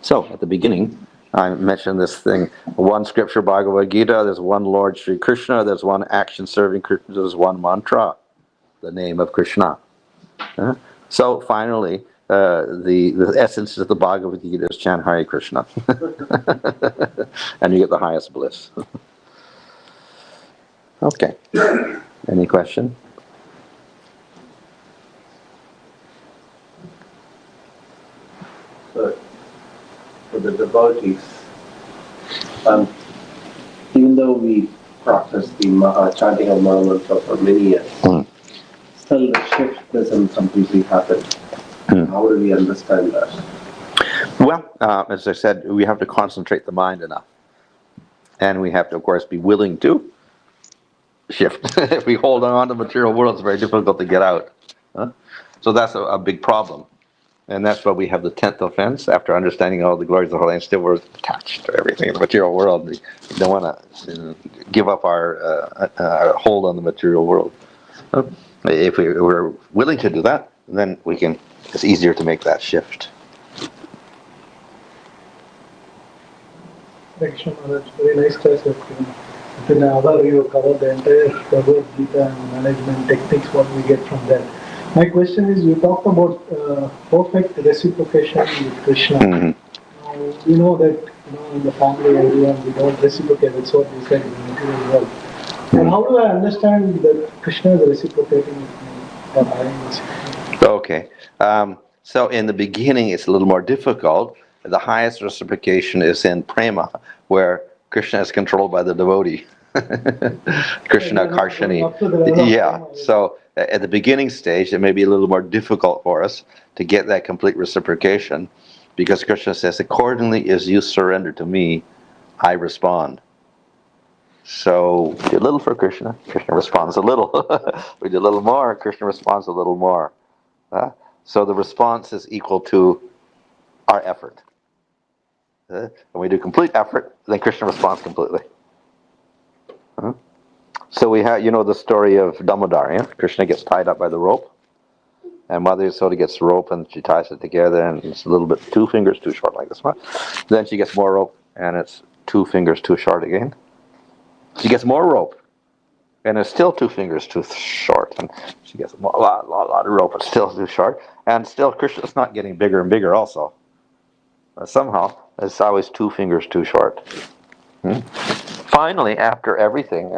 So at the beginning, I mentioned this thing. One scripture, Bhagavad-Gita, there's one Lord Sri Krishna, there's one action serving Krishna, there's one mantra, the name of Krishna. So finally, the essence of the Bhagavad-Gita is chant Hare Krishna. And you get the highest bliss. Okay. Any question? For the devotees, even though we practice the chanting of Maha Mantra for many years, still the shift doesn't completely happen. How do we understand that? Well, as I said, we have to concentrate the mind enough. And we have to, of course, be willing to shift. If we hold on to the material world, it's very difficult to get out. So that's a big problem. And that's why we have the 10th offense. After understanding all the glories of the Holy Name, still we're attached to everything in the material world. We don't want to give up our hold on the material world. If we're willing to do that, then it's easier to make that shift. Dakshina Maharaj, very nice class you have given. In another, you cover the entire Bhagavad-Gita and management techniques, what we get from that. My question is, you talked about perfect reciprocation with Krishna. We know that in the family, everyone, we don't reciprocate. That's what you said in the material world. And how do I understand that Krishna is reciprocating with me, or I am reciprocating? Okay. So in the beginning, it's a little more difficult. The highest reciprocation is in prema, where Krishna is controlled by the devotee. Krishna Karshani. Yeah. So at the beginning stage, it may be a little more difficult for us to get that complete reciprocation, because Krishna says, accordingly as you surrender to me, I respond. So we do a little for Krishna, Krishna responds a little. We do a little more, Krishna responds a little more. So the response is equal to our effort. When we do complete effort, then Krishna responds completely. So we have, the story of Damodar. Yeah? Krishna gets tied up by the rope, and Mother Yasoda gets the rope and she ties it together, and it's a little bit 2 fingers too short, like this one. Then she gets more rope, and it's 2 fingers too short again. She gets more rope, and it's still 2 fingers too short, and she gets a lot of rope, but still too short, and still Krishna's not getting bigger and bigger also. Somehow, it's always 2 fingers too short. Finally, after everything,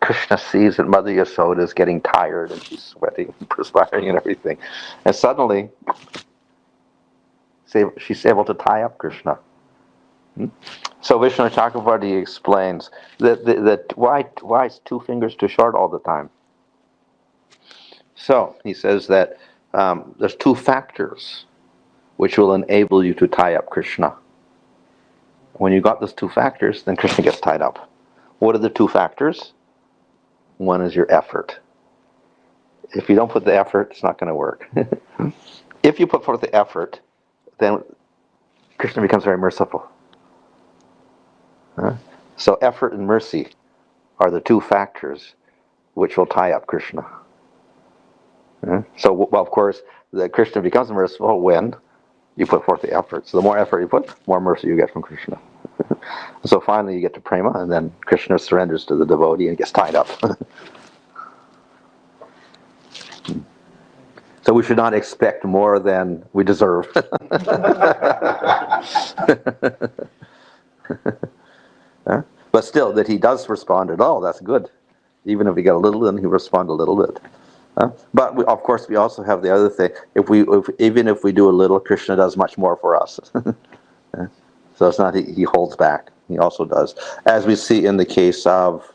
Krishna sees that Mother Yasoda is getting tired, and she's sweating and perspiring and everything, and suddenly she's able to tie up Krishna. So Vishnu Chakravarti explains that why is 2 fingers too short all the time? So he says that there's 2 factors which will enable you to tie up Krishna. When you got those 2 factors, then Krishna gets tied up. What are the 2 factors? One is your effort. If you don't put the effort, it's not going to work. If you put forth the effort, then Krishna becomes very merciful. So effort and mercy are the 2 factors which will tie up Krishna. So, well, of course, the Krishna becomes merciful when you put forth the effort. So the more effort you put, more mercy you get from Krishna. So finally you get to prema, and then Krishna surrenders to the devotee and gets tied up. So we should not expect more than we deserve. But still, that he does respond at all, that's good. Even if we get a little, then he responds a little bit. But of course, we also have the other thing. Even if we do a little, Krishna does much more for us. So it's not he holds back. He also does, as we see in the case of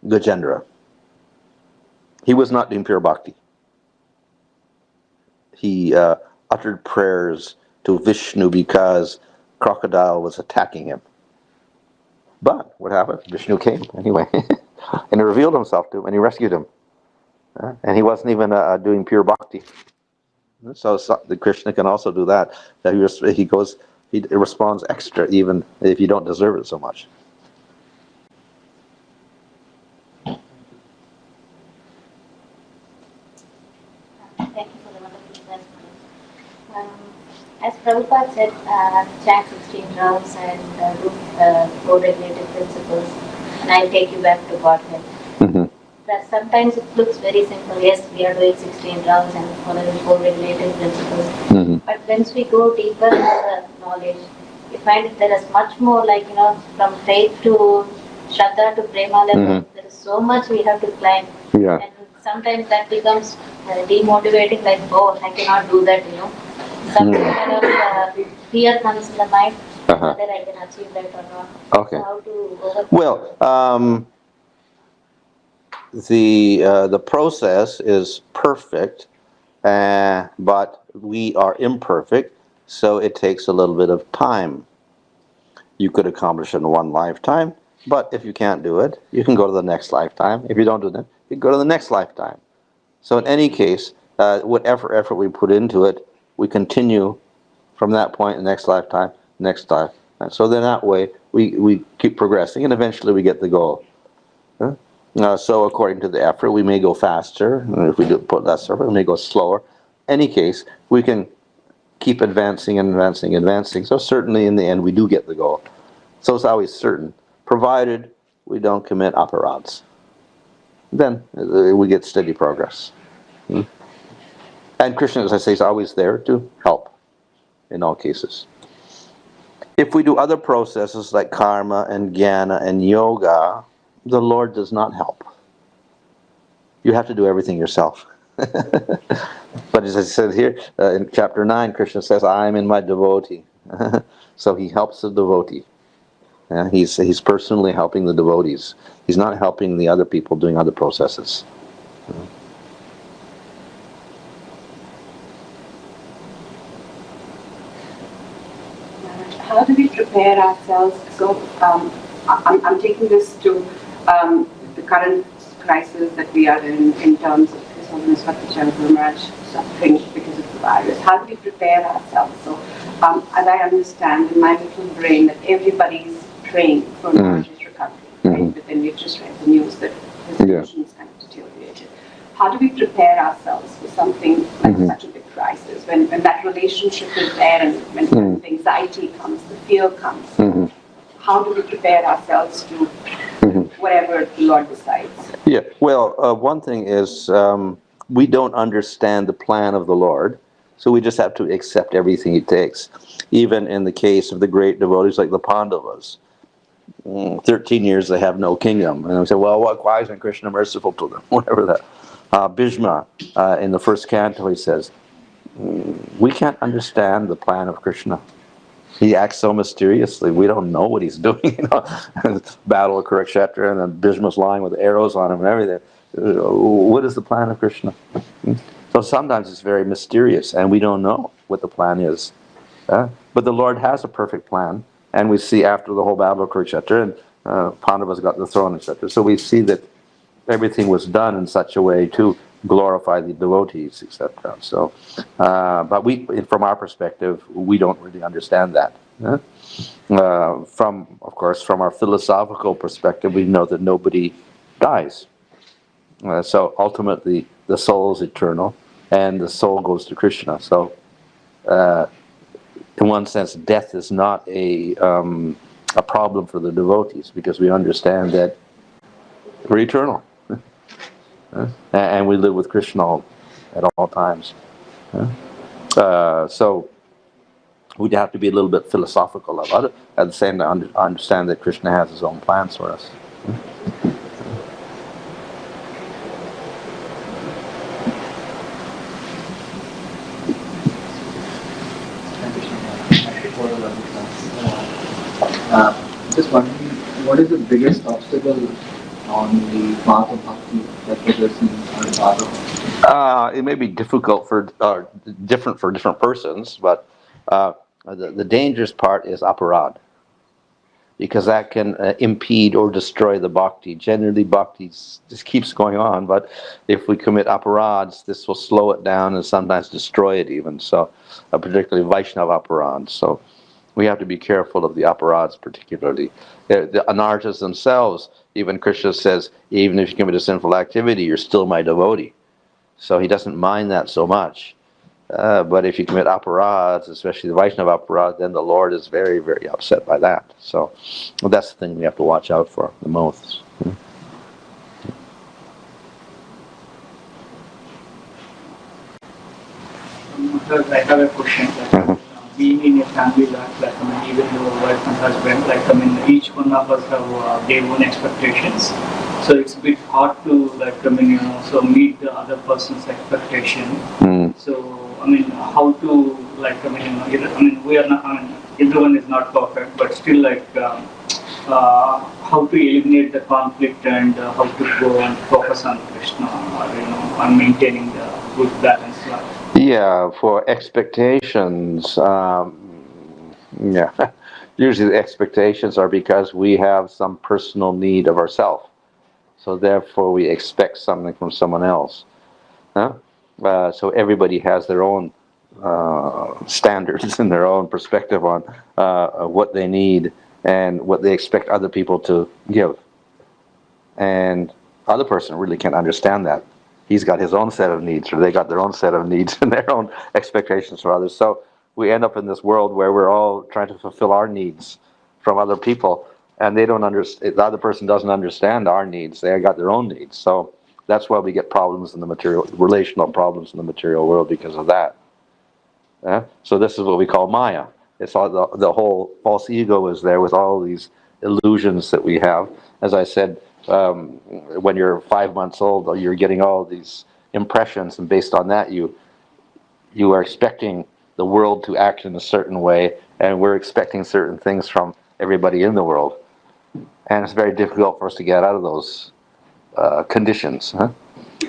Gajendra. He was not doing pure bhakti. He uttered prayers to Vishnu because crocodile was attacking him. But what happened? Vishnu came anyway, and he revealed himself to him, and he rescued him. And he wasn't even doing pure bhakti. So the Krishna can also do that. That he responds extra, even if you don't deserve it so much. Thank you for the wonderful testimony. As Prabhupada said, chant 16 rounds and do co-regulative principles, and I'll take you back to Godhead. That sometimes it looks very simple. Yes, we are doing 16 rounds and following co-regulative principles. But once we go deeper into the knowledge, we find that there is much more, like, from faith to Shraddha to Prema level, there is so much we have to climb. Yeah. And sometimes that becomes demotivating, like, oh, I cannot do that, Some kind of fear comes in the mind, whether I can achieve that or not. Okay. So how to overcome? Well, the process is perfect, but we are imperfect, so it takes a little bit of time. You could accomplish it in one lifetime, but if you can't do it, you can go to the next lifetime. If you don't do that, you can go to the next lifetime. So in any case, whatever effort we put into it, we continue from that point in the next lifetime, next time. And so then that way, we keep progressing, and eventually we get the goal. So according to the effort, we may go faster, and if we do put less effort, we may go slower. In any case, we can keep advancing and advancing and advancing. So certainly in the end, we do get the goal. So it's always certain, provided we don't commit aparads. Then we get steady progress. And Krishna, as I say, is always there to help in all cases. If we do other processes like karma and jnana and yoga, the Lord does not help. You have to do everything yourself. But as I said here, in chapter 9, Krishna says, I am in my devotee. So he helps the devotee. He's personally helping the devotees. He's not helping the other people doing other processes. How do we prepare ourselves? So I'm taking this to the current crisis that we are in terms of His Holiness Bhakti Maharaj suffering because of the virus. How do we prepare ourselves? So as I understand in my little brain that everybody's praying for Maharaj's recovery, right? But then we've just read the news that his condition is kind of deteriorated. How do we prepare ourselves for something like such a big crisis, when that relationship is there and when the anxiety comes, the fear comes? How do we prepare ourselves to whatever the Lord decides? Yeah, well, one thing is we don't understand the plan of the Lord, so we just have to accept everything He takes. Even in the case of the great devotees like the Pandavas, 13 years they have no kingdom. And we say, well, why isn't Krishna merciful to them? Whatever that. Bhishma, in the first canto, he says, we can't understand the plan of Krishna. He acts so mysteriously. We don't know what he's doing. Battle of Kurukshetra, and then Bhishma's lying with arrows on him and everything. What is the plan of Krishna? So sometimes it's very mysterious, and we don't know what the plan is. But the Lord has a perfect plan, and we see after the whole Battle of Kurukshetra, and Pandavas got the throne, etc. So we see that everything was done in such a way to glorify the devotees, etc. So, but from our perspective, we don't really understand that. Of course, from our philosophical perspective, we know that nobody dies. So ultimately, the soul is eternal, and the soul goes to Krishna. So, in one sense, death is not a problem for the devotees, because we understand that we're eternal. And we live with Krishna at all times. So we'd have to be a little bit philosophical about it. At the same time, understand that Krishna has his own plans for us. Just wondering, what is the biggest obstacle on the path of bhakti that progressing on the path of bhakti? It may be difficult different for different persons, but the dangerous part is aparad, because that can impede or destroy the bhakti. Generally, bhakti just keeps going on, but if we commit aparads, this will slow it down and sometimes destroy it even. So, particularly Vaishnava aparads. So, we have to be careful of the aparads, particularly. The anarthas themselves, even Krishna says, even if you commit a sinful activity, you're still my devotee. So he doesn't mind that so much. But if you commit aparads, especially the Vaishnava aparad, then the Lord is very, very upset by that. So that's the thing we have to watch out for the most. I have a question. Being in a family life, even though wife and husband, each one of us have their own expectations. So it's a bit hard to, meet the other person's expectation. So, how to, we are not, everyone is not perfect, but still, how to eliminate the conflict and how to go and focus on Krishna, or, on maintaining the good balance life. Yeah, for expectations, usually the expectations are because we have some personal need of ourselves. So therefore we expect something from someone else. So everybody has their own standards and their own perspective on what they need and what they expect other people to give. And other person really can't understand that. He's got his own set of needs, or they got their own set of needs and their own expectations for others. So we end up in this world where we're all trying to fulfill our needs from other people, and they don't understand. The other person doesn't understand our needs. They got their own needs. So that's why we get problems in the relational problems in the material world because of that. So this is what we call Maya. It's all the whole false ego is there with all these illusions that we have. As I said, when you're 5 months old, you're getting all these impressions, and based on that, you are expecting the world to act in a certain way, and we're expecting certain things from everybody in the world. And it's very difficult for us to get out of those conditions.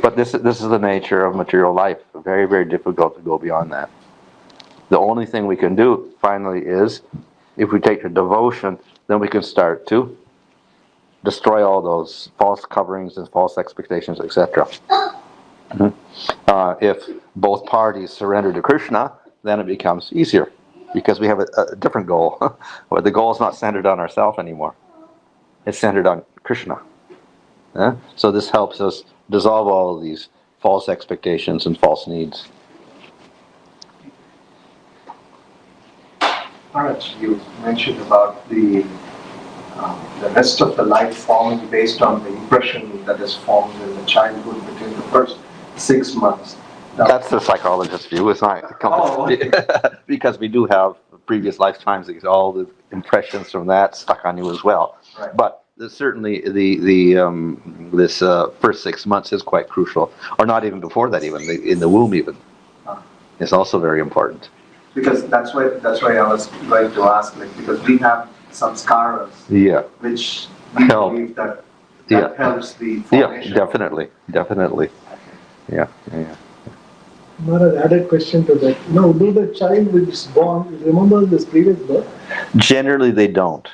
But this is the nature of material life. Very, very difficult to go beyond that. The only thing we can do, finally, is if we take to devotion, then we can start to destroy all those false coverings and false expectations, etc. If both parties surrender to Krishna, then it becomes easier because we have a different goal. Where the goal is not centered on ourselves anymore. It's centered on Krishna. So this helps us dissolve all of these false expectations and false needs. Maharaj, you mentioned about the rest of the life forming based on the impression that is formed in the childhood between the first 6 months. Now, that's the psychologist's view. It's not because we do have previous lifetimes. All the impressions from that stuck on you as well. Right. But certainly this first 6 months is quite crucial, or not even before that. Even in the womb, even is also very important. Because that's why I was going to ask, because we have samskaras, which we believe that helps the formation. Yeah, definitely. Yeah. Maharaj, added question to that. No, do the child which is born remember this previous birth? Generally, they don't.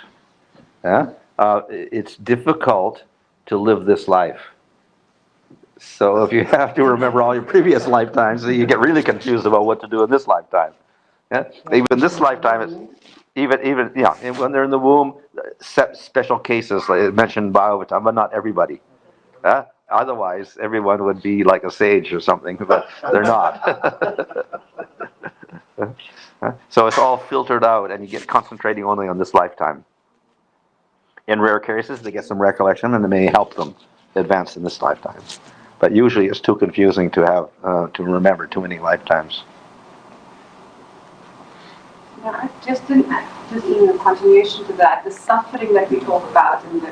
It's difficult to live this life. So if you have to remember all your previous lifetimes, you get really confused about what to do in this lifetime. Even this lifetime, even when they're in the womb, special cases like mentioned Bhagavad-Gita, but not everybody. Otherwise, everyone would be like a sage or something, but they're not. So it's all filtered out, and you get concentrating only on this lifetime. In rare cases, they get some recollection, and it may help them advance in this lifetime. But usually, it's too confusing to have to remember too many lifetimes. Yeah, just in continuation to that, the suffering that we talk about in the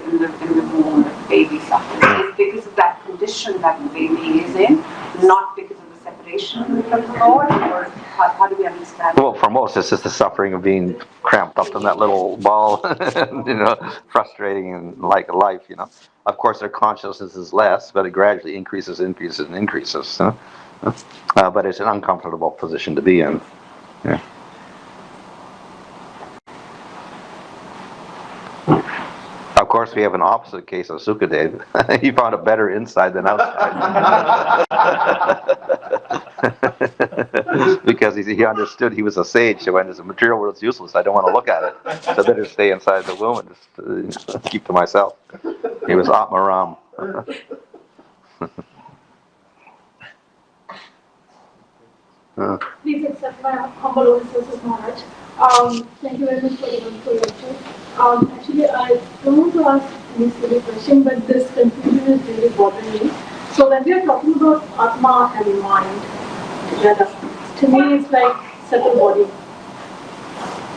womb, the baby suffering, is because of that condition that the baby is in, not because of the separation from the Lord, or how do we understand? Well, for most, it's just the suffering of being cramped up in that little ball, frustrating and like life, Of course, their consciousness is less, but it gradually increases. But it's an uncomfortable position to be in. Yeah. Of course, we have an opposite case of Sukadev. He found it better inside than outside. Because he understood he was a sage, so when the material world's useless, I don't want to look at it. So I better stay inside the womb and just keep to myself. He was Atma Ram. Please accept my humble obeisances, Maharaj. Thank you very much for the wonderful lecture. Actually, I don't want to ask any silly question, but this confusion is really bothering me. So when we are talking about Atma and mind together, to me it's like subtle body.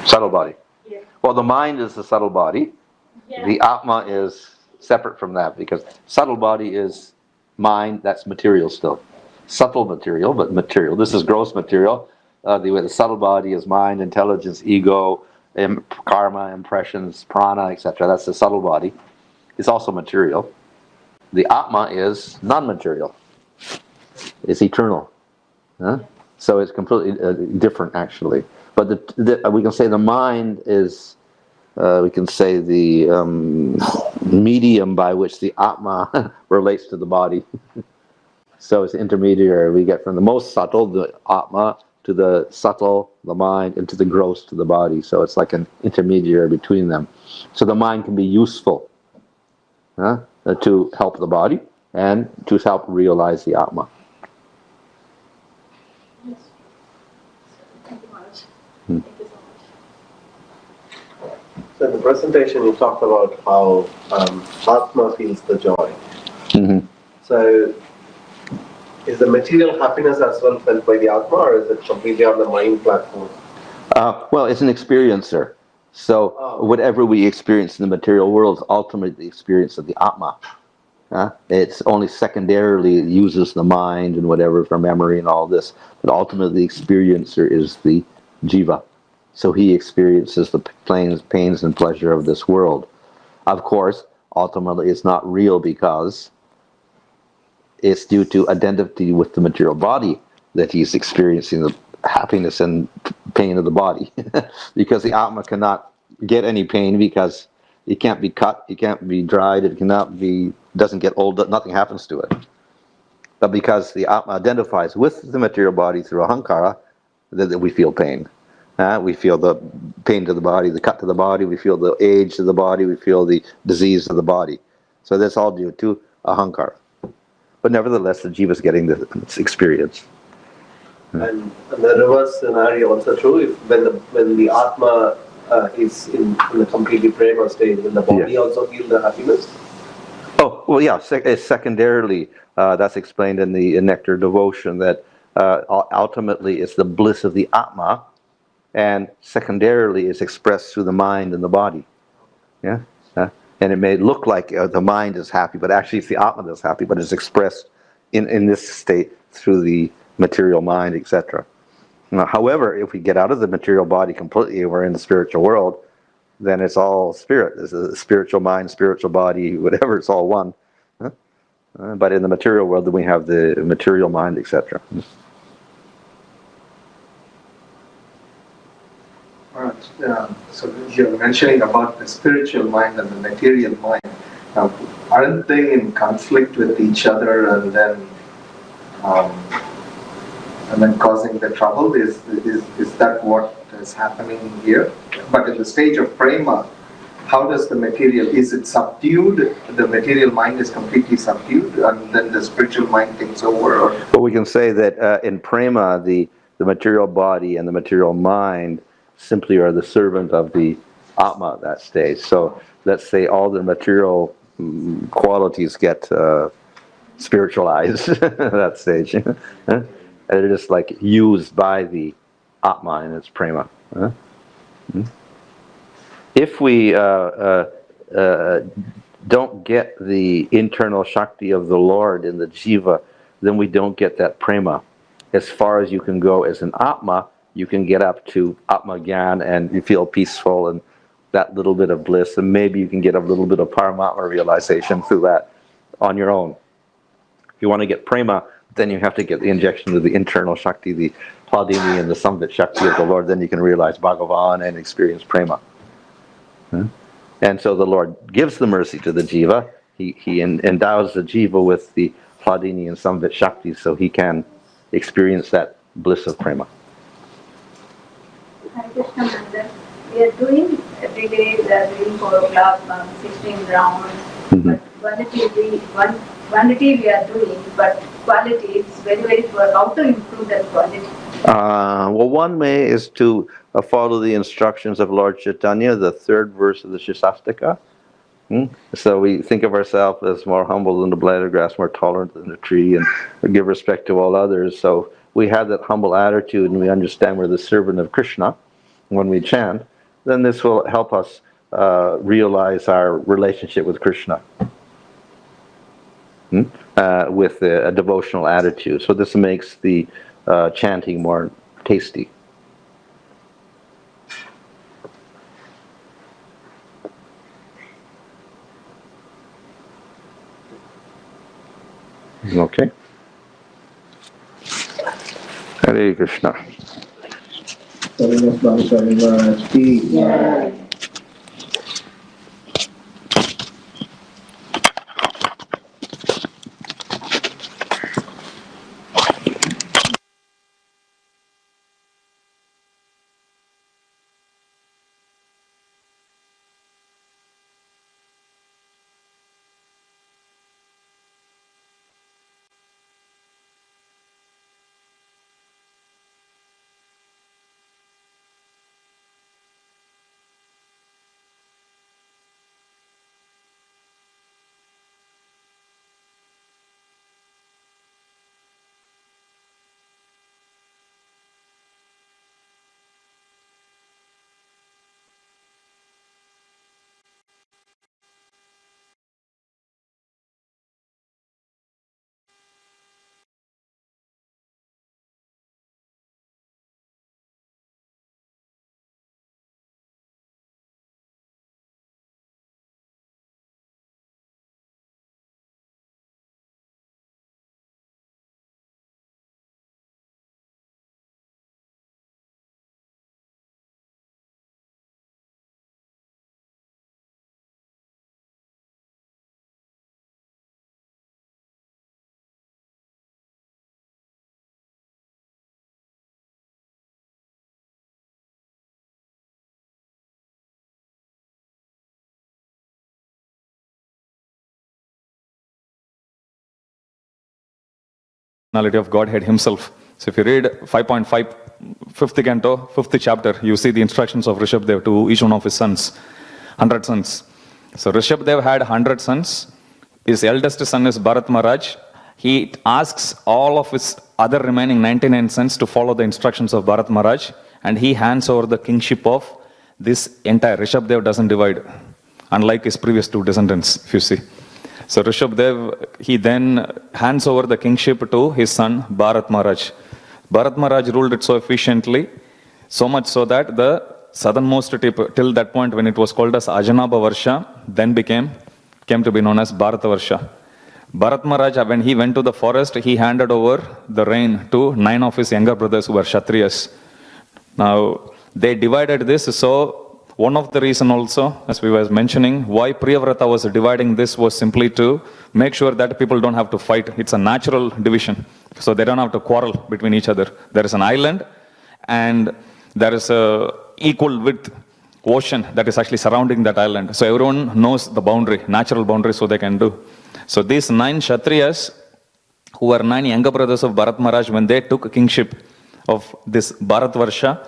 Subtle body. Yeah. Well, the mind is the subtle body. Yeah. The Atma is separate from that because subtle body is mind, that's material still. Subtle material, but material. This is gross material. The subtle body is mind, intelligence, ego, karma, impressions, prana, etc. That's the subtle body. It's also material. The Atma is non-material. It's eternal. So it's completely different, actually. But we can say the mind is, we can say the medium by which the Atma relates to the body. So it's intermediary. We get from the most subtle, the Atma, to the subtle, the mind, and to the gross, to the body. So it's like an intermediary between them. So the mind can be useful to help the body and to help realize the Atma. Yes. Thank you, Maharaj. Thank you so much. So the presentation you talked about how Atma feels the joy. Mm-hmm. So, is the material happiness as well felt by the Atma, or is it completely on the mind platform? Well, it's an experiencer. So whatever we experience in the material world is ultimately the experience of the Atma. It's only secondarily it uses the mind and whatever for memory and all this, but ultimately the experiencer is the Jeeva. So he experiences the pains and pleasure of this world. Of course, ultimately it's not real because it's due to identity with the material body that he's experiencing the happiness and pain of the body. Because the Atma cannot get any pain because it can't be cut, it can't be dried, it cannot be, doesn't get old, nothing happens to it. But because the Atma identifies with the material body through ahankara, that we feel pain. We feel the pain to the body, the cut to the body, we feel the age to the body, we feel the disease of the body. So that's all due to ahankara. But nevertheless, the jiva is getting this experience. And the reverse scenario also true. If when the Atma is in the completely prema state, will the body also feel the happiness? Oh, well, yeah. Secondarily, that's explained in the Nectar Devotion that ultimately it's the bliss of the Atma, and secondarily is expressed through the mind and the body. Yeah. And it may look like the mind is happy, but actually it's the Atma that's happy, but it's expressed in this state through the material mind, etc. However, if we get out of the material body completely and we're in the spiritual world, then it's all spirit. It's a spiritual mind, spiritual body, whatever, it's all one. But in the material world, then we have the material mind, etc. So you're mentioning about the spiritual mind and the material mind. Aren't they in conflict with each other and then causing the trouble? Is that what is happening here? But in the stage of prema, how does the material, is it subdued? The material mind is completely subdued and then the spiritual mind takes over? Or? Well, we can say that in prema, the material body and the material mind simply are the servant of the Atma at that stage. So let's say all the material qualities get spiritualized at that stage. And they're just like used by the Atma in its prema. If we don't get the internal Shakti of the Lord in the Jiva, then we don't get that prema. As far as you can go as an Atma, you can get up to Atma Gyan and you feel peaceful and that little bit of bliss, and maybe you can get a little bit of Paramatma realization through that on your own. If you want to get prema, then you have to get the injection of the internal Shakti, the Hladini and the Samvit Shakti of the Lord, then you can realize Bhagavan and experience prema. And so the Lord gives the mercy to the Jiva. He endows the Jiva with the Hladini and Samvit Shakti so he can experience that bliss of prema. Hare Krishna Mandir. We are doing every day, we are doing 4 o'clock, 16 rounds. But quantity we are doing, but quality it's very, very poor. How to improve that quality? Well, one way is to follow the instructions of Lord Chaitanya, the 3rd verse of the Shastastika. So we think of ourselves as more humble than the blade of grass, more tolerant than the tree, and give respect to all others. So we have that humble attitude and we understand we're the servant of Krishna when we chant, then this will help us realize our relationship with Krishna with a devotional attitude. So this makes the chanting more tasty. Okay. Hare Krishna. Southernmost Bhanu Swami Maharaj ki. personality of Godhead himself. So if you read 5.5, 5th canto, 5th chapter, you see the instructions of Rishabh to each one of his sons, 100 sons. So Rishabh had 100 sons. His eldest son is Bharat Maharaj. He asks all of his other remaining 99 sons to follow the instructions of Bharat Maharaj, and he hands over the kingship of this entire. Rishabh doesn't divide, unlike his previous two descendants, if you see. So Rishabh, he then hands over the kingship to his son Bharat Maharaj. Bharat Maharaj ruled it so efficiently, so much so that the southernmost tip, till that point when it was called as Varsha, then came to be known as Bharatavarsa. Bharat Maharaj, when he went to the forest, he handed over the reign to 9 of his younger brothers who were Kshatriyas. Now, they divided this, so one of the reason also, as we were mentioning, why Priyavrata was dividing this was simply to make sure that people don't have to fight. It's a natural division, so they don't have to quarrel between each other. There is an island, and there is a equal width ocean that is actually surrounding that island. So everyone knows the boundary, natural boundary, so they can do. So these 9 Kshatriyas, who were 9 younger brothers of Bharat Maharaj, when they took kingship of this Bharatavarsa,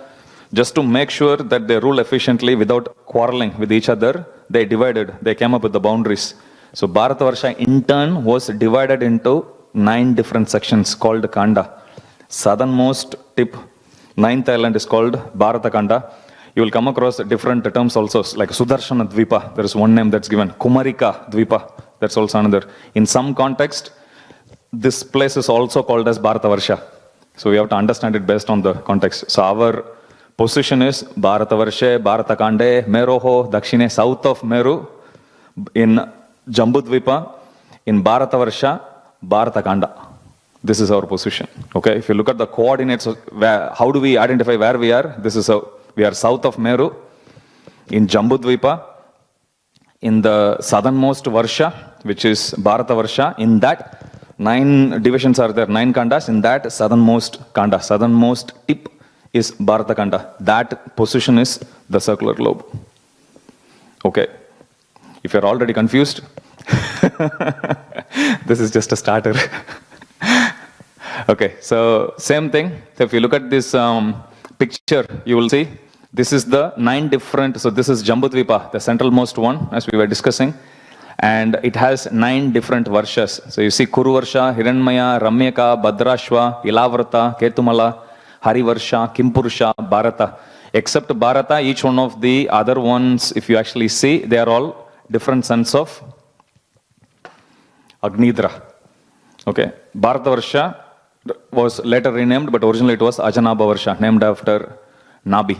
just to make sure that they rule efficiently without quarreling with each other, they divided, they came up with the boundaries. So Bharatavarsa in turn was divided into 9 different sections called Conda. Southernmost tip, 9th island is called Bharata Conda. You will come across different terms also, like Sudarshana Dvipa, there is one name that's given. Comerica Dvipa, that's also another. In some context, this place is also called as Bharatavarsa. So we have to understand it based on the context. So our position is Bharatavarsa, Bharatakande, Meroho, Dakshina, south of Meru, in Jambudvipa, in Bharatavarsa, Bharatakanda. This is our position. Okay, if you look at the coordinates, how do we identify where we are? We are south of Meru, in Jambudvipa, in the southernmost Varsha, which is Bharatavarsa. In that, 9 divisions are there, 9 Kandas. In that, southernmost Kanda, southernmost tip is Bharata Kanda. That position is the circular globe. Okay, if you're already confused, this is just a starter. Okay, so same thing. So if you look at this picture, you will see this is the 9 different, so this is Jambudvipa, the centralmost one, as we were discussing, and it has 9 different Varshas. So you see Kurukshetra, Hiranmaya, Ramyaka, Bhadrashva, Ilavrata, Ketumala, Harivarsha, Kimpurusha, Bharata. Except Bharata, each one of the other ones, if you actually see, they are all different sons of Agnidra. Okay, Bharatavarsa was later renamed, but originally it was Varsha, named after Nabi.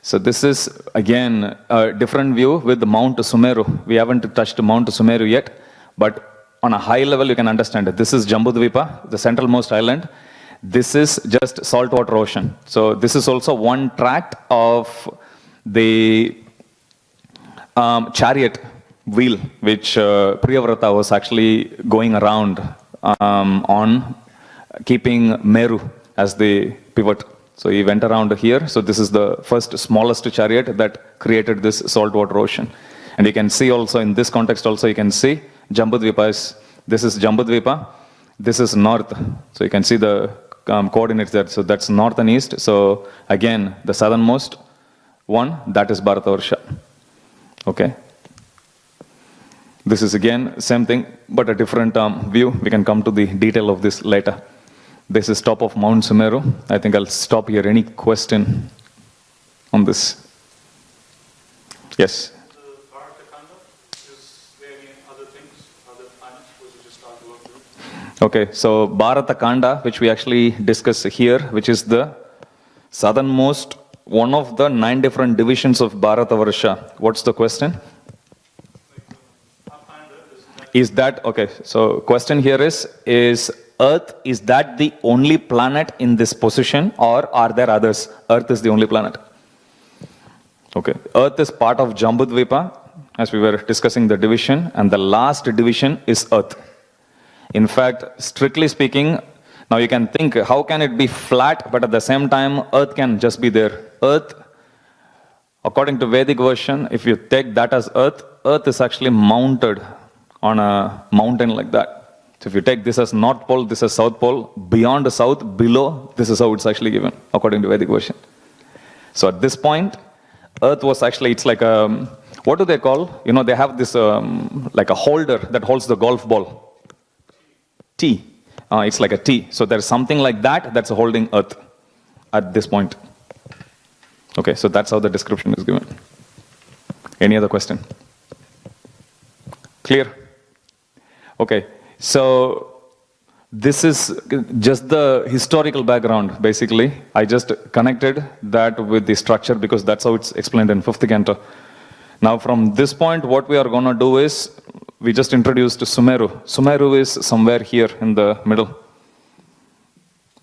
So this is again a different view with Mount Sumeru. We haven't touched Mount Sumeru yet, but on a high level you can understand it. This is Jambudvipa, the centralmost island. This is just saltwater ocean. So this is also one tract of the chariot wheel, which Priyavrata was actually going around on, keeping Meru as the pivot. So he went around here. So this is the first smallest chariot that created this saltwater ocean. And you can see also in this context also, you can see Jambudvipa this is Jambudvipa, this is north. So you can see the coordinates there. So that's north and east. So again, the southernmost one, that is Bharatavarsa. Okay. This is again same thing, but a different view. We can come to the detail of this later. This is top of Mount Sumeru. I think I'll stop here. Any question on this? Yes? The Bharatakanda, is there any other things, other planets, which you just talked about? Okay, so Bharatakanda, which we actually discuss here, which is the southernmost, one of the 9 different divisions of Bharatavarsa. What's the question? Is that, okay, so question here is Earth, is that the only planet in this position, or are there others? Earth is the only planet. Okay, Earth is part of Jambudvipa, as we were discussing the division, and the last division is Earth. In fact, strictly speaking, now you can think, how can it be flat, but at the same time, Earth can just be there. Earth, according to Vedic version, if you take that as Earth, Earth is actually mounted on a mountain like that. So if you take this as North Pole, this as South Pole, beyond the South, below, this is how it's actually given, according to Vedic version. So at this point, Earth was actually, it's like a, what do they call? You know, they have this, like a holder that holds the golf ball. T. It's like a T. So there's something like that that's holding Earth at this point. Okay, so that's how the description is given. Any other question? Clear? Okay, so this is just the historical background, basically. I just connected that with the structure because that's how it's explained in 5th canto. Now from this point, what we are going to do is, we just introduced Sumeru. Sumeru is somewhere here in the middle.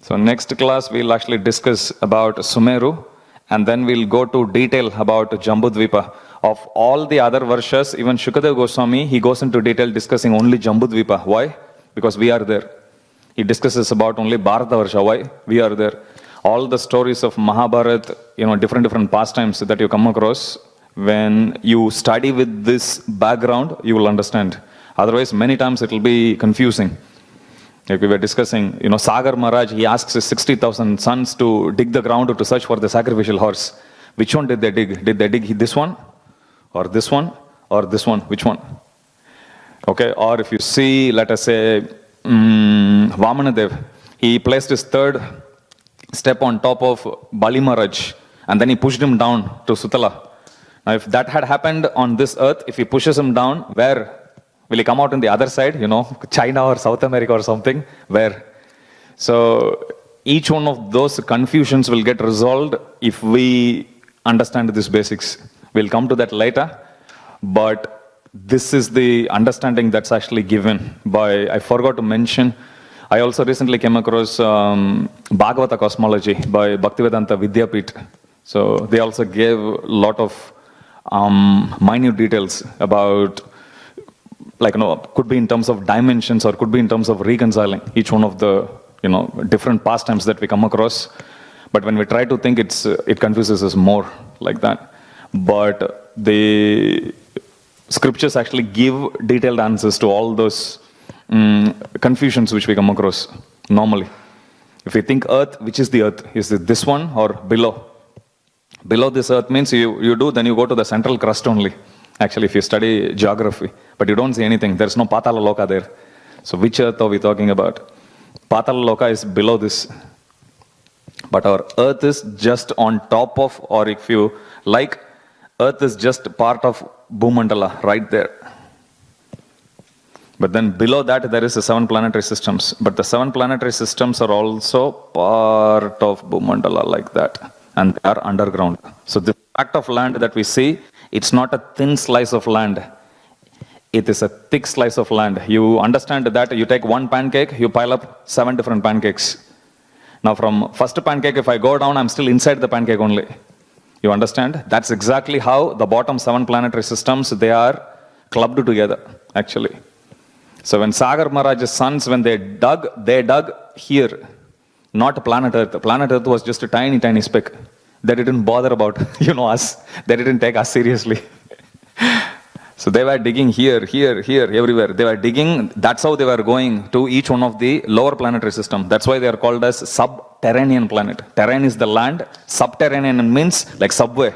So next class, we'll actually discuss about Sumeru, and then we'll go to detail about Jambudvipa. Of all the other Varshas, even Shukadeva Goswami, he goes into detail discussing only Jambudvipa. Why? Because we are there. He discusses about only Bharatavarsa. Why? We are there. All the stories of Mahabharata, different pastimes that you come across, when you study with this background, you will understand. Otherwise, many times it will be confusing. Like we were discussing, Sagar Maharaj, he asks his 60,000 sons to dig the ground to search for the sacrificial horse. Which one did they dig? Did they dig this one? Or this one? Or this one? Which one? Okay, or if you see, let us say, Vamanadev, he placed his third step on top of Bali Maharaj, and then he pushed him down to Sutala. Now, if that had happened on this earth, if he pushes him down, where will he come out on the other side? China or South America or something? Where? So, each one of those confusions will get resolved if we understand these basics. We'll come to that later, but this is the understanding that's actually given by, I forgot to mention, I also recently came across Bhagavata cosmology by Bhaktivedanta Vidyapith. So they also gave a lot of minute details about, could be in terms of dimensions or could be in terms of reconciling each one of the, different pastimes that we come across. But when we try to think, it confuses us more like that. But the scriptures actually give detailed answers to all those confusions which we come across normally. If we think earth, which is the earth? Is it this one or below? Below this earth means then you go to the central crust only. Actually, if you study geography, but you don't see anything. There's no Pathology there. So which earth are we talking about? Pathology is below this. But our earth is just on top of, or if you like, earth is just part of Bhumandala, right there. But then below that, there is the 7 planetary systems. But the 7 planetary systems are also part of Bhumandala like that. And they are underground. So the tract of land that we see, it's not a thin slice of land. It is a thick slice of land. You understand that you take one pancake, you pile up 7 different pancakes. Now from first pancake, if I go down, I'm still inside the pancake only. You understand? That's exactly how the bottom 7 planetary systems, they are clubbed together, actually. So when Sagar Maharaj's sons, when they dug here, not planet Earth. Planet Earth was just a tiny, tiny speck. They didn't bother about, us. They didn't take us seriously. So they were digging here, everywhere. They were digging, that's how they were going to each one of the lower planetary system. That's why they are called as subterranean planet. Terrain is the land. Subterranean means like subway.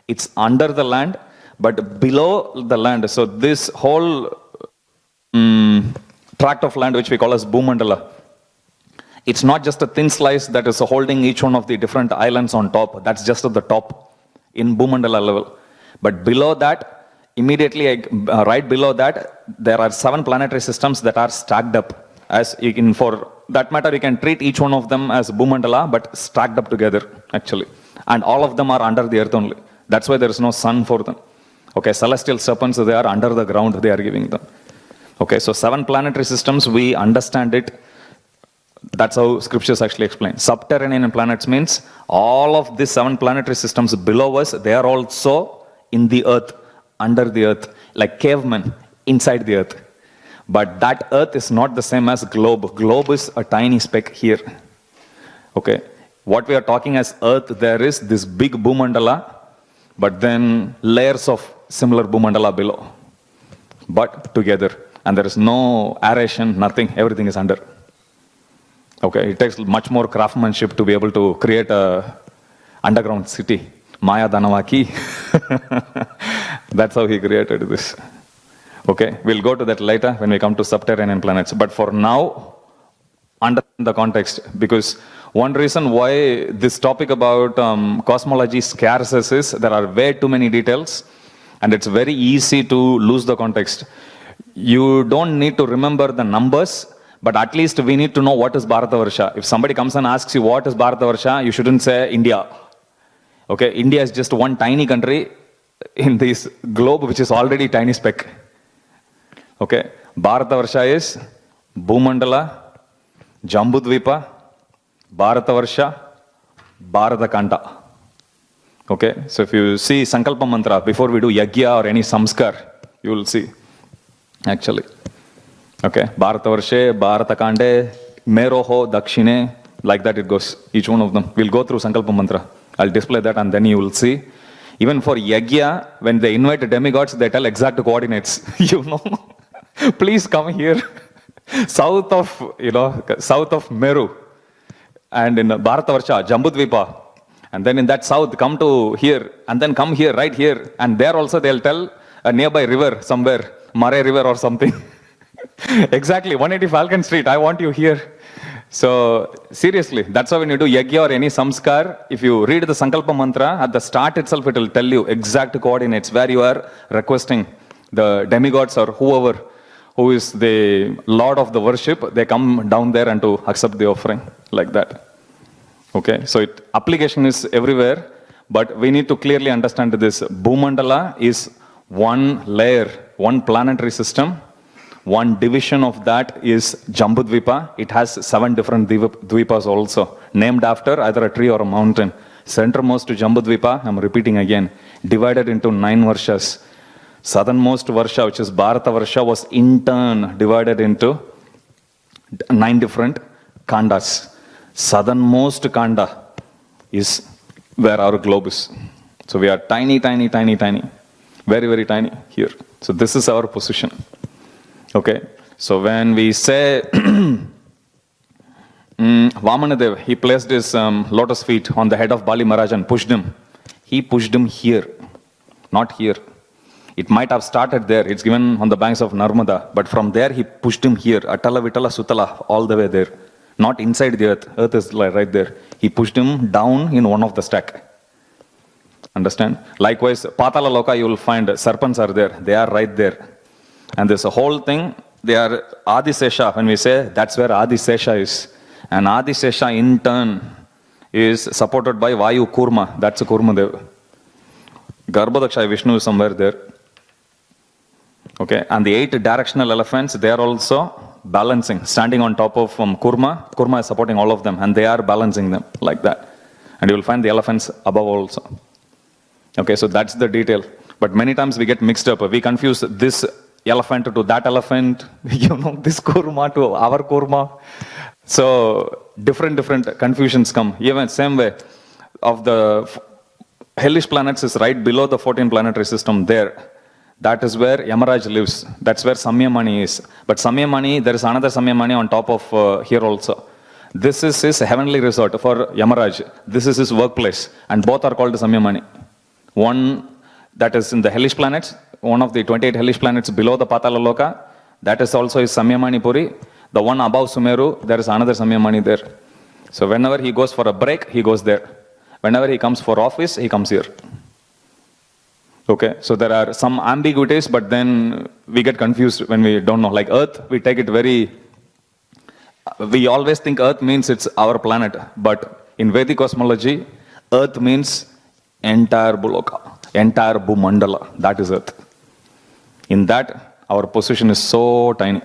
It's under the land, but below the land. So this whole tract of land, which we call as Bhumandala, it's not just a thin slice that is holding each one of the different islands on top. That's just at the top in Bhumandala level. But below that, immediately right below that, there are 7 planetary systems that are stacked up. As you can, for that matter, you can treat each one of them as Bhumandala, but stacked up together, actually. And all of them are under the earth only. That's why there is no sun for them. Okay, celestial serpents, they are under the ground, they are giving them. Okay, so 7 planetary systems, we understand it. That's how scriptures actually explain. Subterranean planets means all of these 7 planetary systems below us, they are also in the earth, under the earth, like cavemen inside the earth. But that earth is not the same as globe. Globe is a tiny speck here. Okay, what we are talking as earth, there is this big Bhumandala, but then layers of similar Bhumandala below, but together. and there is no aeration, nothing, everything is under. Okay, it takes much more craftsmanship to be able to create a underground city. Maya Dhanavaki. That's how he created this. Okay, we'll go to that later when we come to subterranean planets. But for now, understand the context, because one reason why this topic about cosmology scares us is there are way too many details, and it's very easy to lose the context. You don't need to remember the numbers, but at least we need to know what is Bharatavarsa. If somebody comes and asks you what is Bharatavarsa, you shouldn't say India. Okay, India is just one tiny country in this globe which is already tiny speck. Okay, Bharatavarsa is Bhumandala, Jambudvipa, Bharatavarsa, Bharatakanda. Okay, so if you see Sankalpa Mantra before we do Yagya or any Samskar, you will see actually. Okay, Bharatavarse, Bharatakande, Meroho, Dakshine, like that it goes, each one of them. We'll go through Sankalpa Mantra. I'll display that and then you will see. Even for Yagya, when they invite demigods, they tell exact coordinates. You know, please come here, south of Meru, and in Bharatavarsa, Jambudvipa, and then in that south, come to here, and then come here, right here, and there also they'll tell a nearby river somewhere, Mare river or something. Exactly, 180 Falcon Street, I want you here. So, seriously, that's how when you do Yagya or any Samskar, if you read the Sankalpa Mantra, at the start itself it will tell you exact coordinates where you are requesting the demigods or whoever who is the lord of the worship, they come down there and to accept the offering, like that. Okay, so application is everywhere, but we need to clearly understand this. Bhumandala is one layer, one planetary system. One division of that is Jambudvipa. It has 7 different Dvipas also, named after either a tree or a mountain. Centermost to Jambudvipa, I'm repeating again, divided into 9 Varshas. Southernmost Varsha, which is Bharatavarsa, was in turn divided into 9 different Kandas. Southernmost Kanda is where our globe is. So we are tiny, tiny, tiny, tiny. Very, very tiny here. So this is our position. Okay, so when we say Vamanadev, he placed his lotus feet on the head of Bali Maharaj and pushed him. He pushed him here, not here. It might have started there. It's given on the banks of Narmada, but from there he pushed him here, Atala, Vitala, Sutala, all the way there. Not inside the earth. Earth is like right there. He pushed him down in one of the stack. Understand? Likewise, Patala Loka, you will find serpents are there. They are right there. And this whole thing, they are Adisesha. When we say, that's where Adisesha is. And Adisesha in turn is supported by Vayu Kurma. That's a Kurma Deva. Garbhodakshaya Vishnu is somewhere there. Okay, and the 8 directional elephants, they are also balancing, standing on top of Kurma. Kurma is supporting all of them, and they are balancing them like that. And you will find the elephants above also. Okay, so that's the detail. But many times we get mixed up. We confuse this elephant to that elephant, this Kurma to our Kurma. So different confusions come. Even same way of the hellish planets is right below the 14 planetary system there. That is where Yamaraj lives. That's where Samyamani is. But Samyamani, there is another Samyamani on top of here also. This is his heavenly resort for Yamaraj. This is his workplace. And both are called Samyamani. One that is in the hellish planets, one of the 28 hellish planets below the Patala Loka, that is also his Samyamani Puri. The one above Sumeru, there is another Samyamani there. So whenever he goes for a break, he goes there. Whenever he comes for office, he comes here. Okay, so there are some ambiguities, but then we get confused when we don't know. Like Earth, we take it we always think Earth means it's our planet. But in Vedic cosmology, Earth means entire Buloka. Entire Bhumandala, that is Earth. In that, our position is so tiny.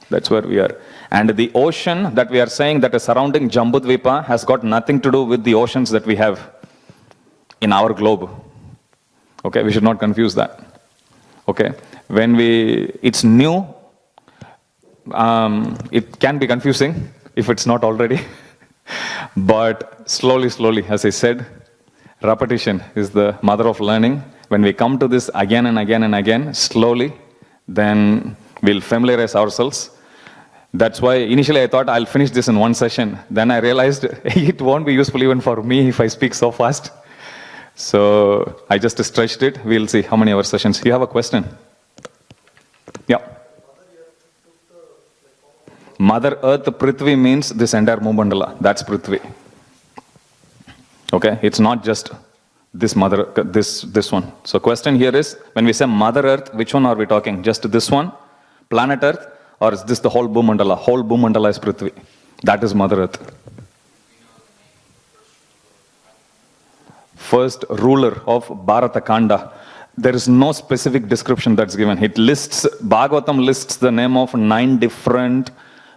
That's where we are. And the ocean that we are saying that is surrounding Jambudvipa has got nothing to do with the oceans that we have in our globe. Okay, we should not confuse that. Okay, when it's new, it can be confusing if it's not already. But slowly, as I said, repetition is the mother of learning. When we come to this again and again and again, slowly, then We'll familiarize ourselves. That's why initially I thought I'll finish this in one session. Then I realized it won't be useful even for me if I speak so fast. So I just stretched it. We'll see how many hour sessions. You have a question? Yeah. Mother Earth Prithvi means this entire Mumandala. That's Prithvi. Okay, it's not just this mother, this one. So question here is, when we say Mother Earth, which one are we talking? Just this one, planet Earth, or is this the whole Bhumandala? Whole Bhumandala is Prithvi. That is Mother Earth. First ruler of Bharata Kanda. There is no specific description that's given. It lists, Bhagavatam lists the name of 9 different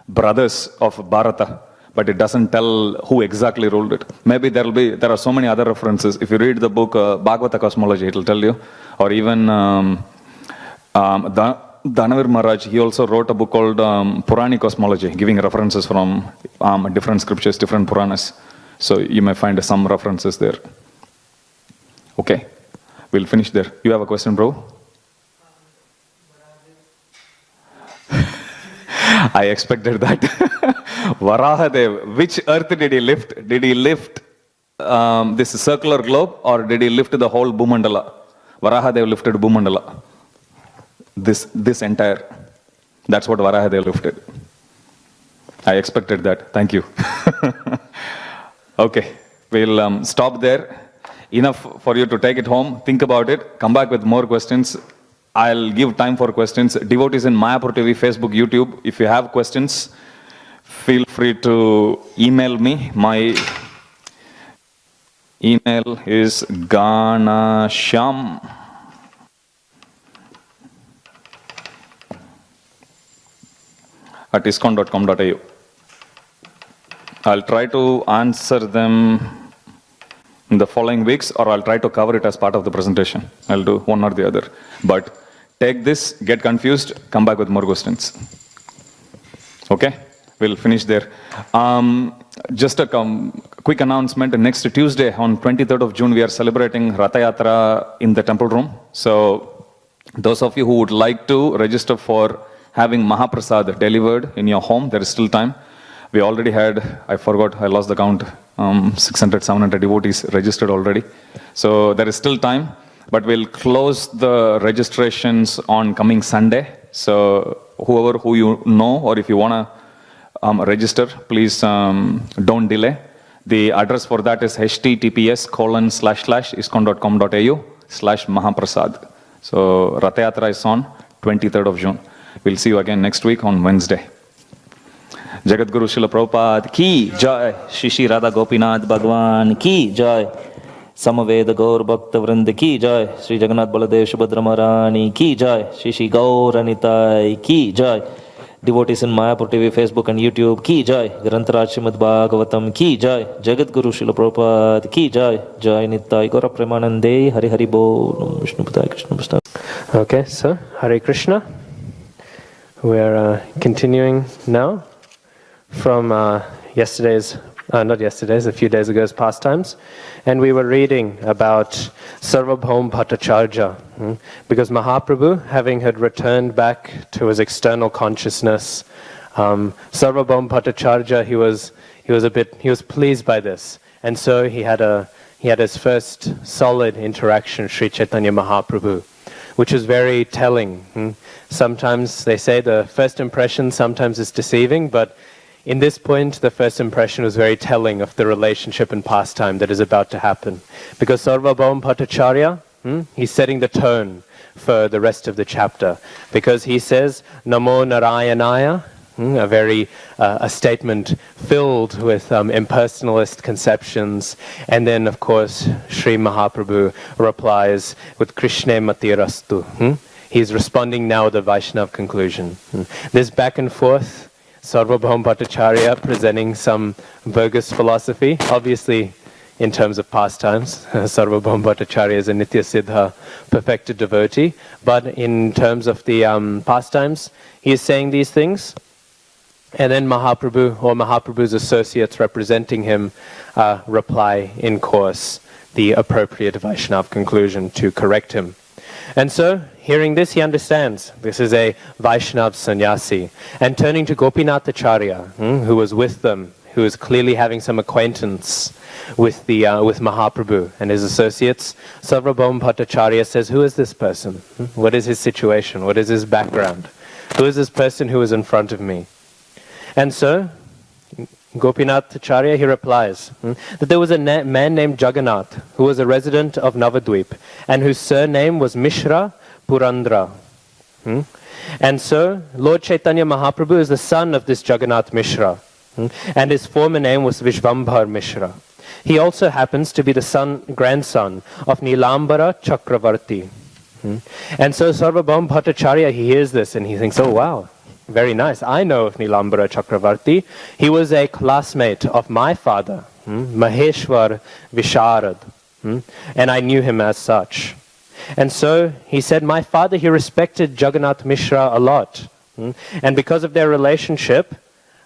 brothers of Bharata, but it doesn't tell who exactly ruled it. Maybe there are so many other references. If you read the book Bhagavata Cosmology, it will tell you. Or even Dhanavir Maharaj, he also wrote a book called Purani Cosmology, giving references from different scriptures, different Puranas. So you may find some references there. Okay, we'll finish there. You have a question, bro? I expected that. Varahadev, which earth did he lift? Did he lift this circular globe, or did he lift the whole Bhumandala? Varahadev lifted Bhumandala. This entire. That's what Varahadev lifted. I expected that. Thank you. Okay, we'll stop there. Enough for you to take it home, think about it, come back with more questions. I'll give time for questions. Devotees in Mayapur TV, Facebook, YouTube, if you have questions, feel free to email me. My email is ganasham@iskon.com.au. I'll try to answer them in the following weeks, or I'll try to cover it as part of the presentation. I'll do one or the other. But take this, get confused, come back with more questions. Okay? We'll finish there. Just a quick announcement. Next Tuesday, on 23rd of June, we are celebrating Ratha Yatra in the temple room. So those of you who would like to register for having Mahaprasad delivered in your home, there is still time. We already had, I lost the count, 600, 700 devotees registered already. So there is still time, but we'll close the registrations on coming Sunday. So who you know, or if you want to register, please don't delay. The address for that is https://iskon.com.au/Mahaprasad. So Ratha Yatra is on 23rd of June. We'll see you again next week on Wednesday. Jagat Guru Srila Prabhupada ki jai, Shri Radha Gopinath Bhagwan ki jai, Samaveda Gaur Bhakta Vrinda ki jai, Sri Jagannath Baladev Subhadra Maharani ki jai, Shri Gaur Anitai ki jai, devotees in Mayapur TV, Facebook and YouTube ki jai, Grantaraj Srimad Bhagavatam ki jai, Jagat Guru Srila Prabhupada ki jai, Jai Nitai Gaura Premanande, Hari Hari Bol, Vishnu Padaya Krishna Prasad. Okay, so Hare Krishna. We're continuing now from a few days ago's pastimes, and we were reading about Sarvabhaum Bhattacharya, because Mahaprabhu, having had returned back to his external consciousness, Sarvabhaum Bhattacharya, he was pleased by this, and so he had his first solid interaction with Sri Chaitanya Mahaprabhu, which is very telling. Sometimes they say the first impression sometimes is deceiving, but in this point, the first impression was very telling of the relationship and pastime that is about to happen. Because Sarvabhaum Bhattacharya, he's setting the tone for the rest of the chapter. Because he says, Namo Narayanaya, a statement filled with impersonalist conceptions. And then, of course, Sri Mahaprabhu replies with Krishna Matirastu. He's responding now with the Vaishnava conclusion. This back and forth, Sarvabhaum Bhattacharya presenting some bogus philosophy, obviously in terms of pastimes. Sarvabhaum Bhattacharya is a Nitya Siddha, perfected devotee, but in terms of the pastimes, he is saying these things. And then Mahaprabhu, or Mahaprabhu's associates representing him, reply in course the appropriate Vaishnava conclusion to correct him. And so, hearing this, he understands this is a Vaishnav sannyasi. And turning to Gopinathacharya, who was with them, who was clearly having some acquaintance with Mahaprabhu and his associates, Sarvabhauma Bhattacharya says, who is this person? What is his situation? What is his background? Who is this person who is in front of me? And so, Gopinathacharya, he replies that there was a man named Jagannath who was a resident of Navadvip and whose surname was Mishra Purandra. And so, Lord Chaitanya Mahaprabhu is the son of this Jagannath Mishra, and his former name was Vishvambhar Mishra. He also happens to be the grandson of Nilambara Chakravarti. And so Sarvabhauma Bhattacharya, he hears this and he thinks, oh wow, very nice. I know of Nilambara Chakravarti. He was a classmate of my father, Maheshwar Visharad, and I knew him as such. And so he said, my father, he respected Jagannath Mishra a lot. And because of their relationship,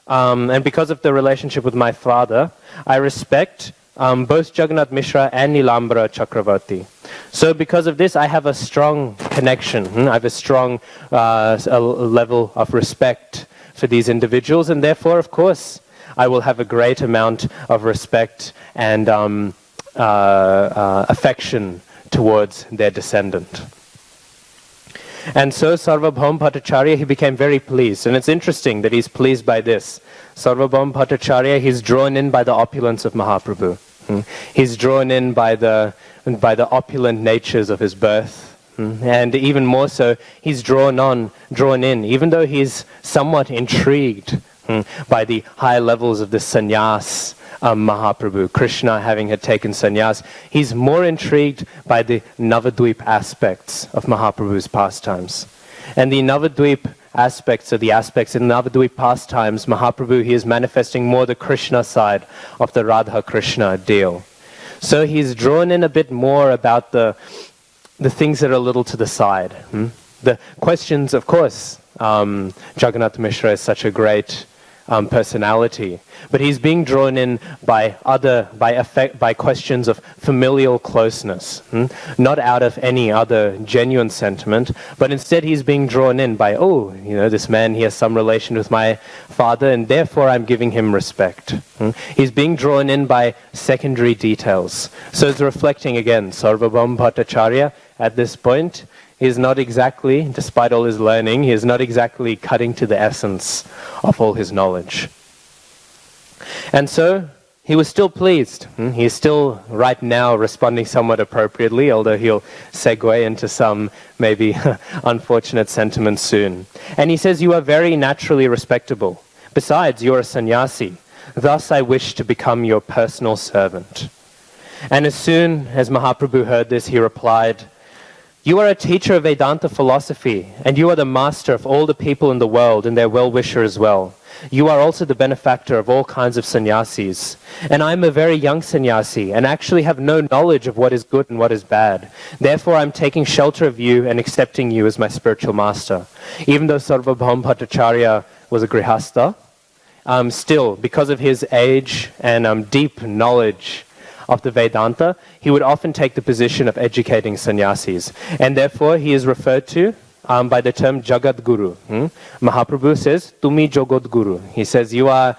and because of the relationship with my father, I respect both Jagannath Mishra and Nilambara Chakravarti. So because of this, I have a strong connection. I have a strong level of respect for these individuals, and therefore, of course, I will have a great amount of respect and affection towards their descendant. And so Sarvabhauma Bhattacharya, he became very pleased. And it's interesting that he's pleased by this. Sarvabhauma Bhattacharya, he's drawn in by the opulence of Mahaprabhu. He's drawn in by the opulent natures of his birth. And even more so, he's drawn in, even though he's somewhat intrigued by the high levels of the sannyas Mahaprabhu, Krishna having had taken sannyas. He's more intrigued by the Navadvip aspects of Mahaprabhu's pastimes. And the Navadvip aspects, or the aspects in Navadvip pastimes, Mahaprabhu, he is manifesting more the Krishna side of the Radha-Krishna deal. So he's drawn in a bit more about the things that are a little to the side. The questions, of course, Jagannath Mishra is such a great personality, but he's being drawn in by questions of familial closeness, not out of any other genuine sentiment, but instead he's being drawn in by, this man, he has some relation with my father, and therefore I'm giving him respect. He's being drawn in by secondary details. So it's reflecting again, Sarvabhauma Bhattacharya at this point is not exactly, despite all his learning, he is not exactly cutting to the essence of all his knowledge. And so, he was still pleased. He is still, right now, responding somewhat appropriately, although he'll segue into some, maybe, unfortunate sentiments soon. And he says, you are very naturally respectable. Besides, you are a sannyasi. Thus, I wish to become your personal servant. And as soon as Mahaprabhu heard this, he replied, you are a teacher of Vedanta philosophy, and you are the master of all the people in the world and their well-wisher as well. You are also the benefactor of all kinds of sannyasis. And I am a very young sannyasi, and actually have no knowledge of what is good and what is bad. Therefore, I am taking shelter of you and accepting you as my spiritual master. Even though Sarvabhauma Bhattacharya was a grihastha, still, because of his age and deep knowledge of the Vedanta, he would often take the position of educating sannyasis. And therefore, he is referred to by the term Jagat Guru. Mahaprabhu says, Tumi Jagat Guru. He says, you are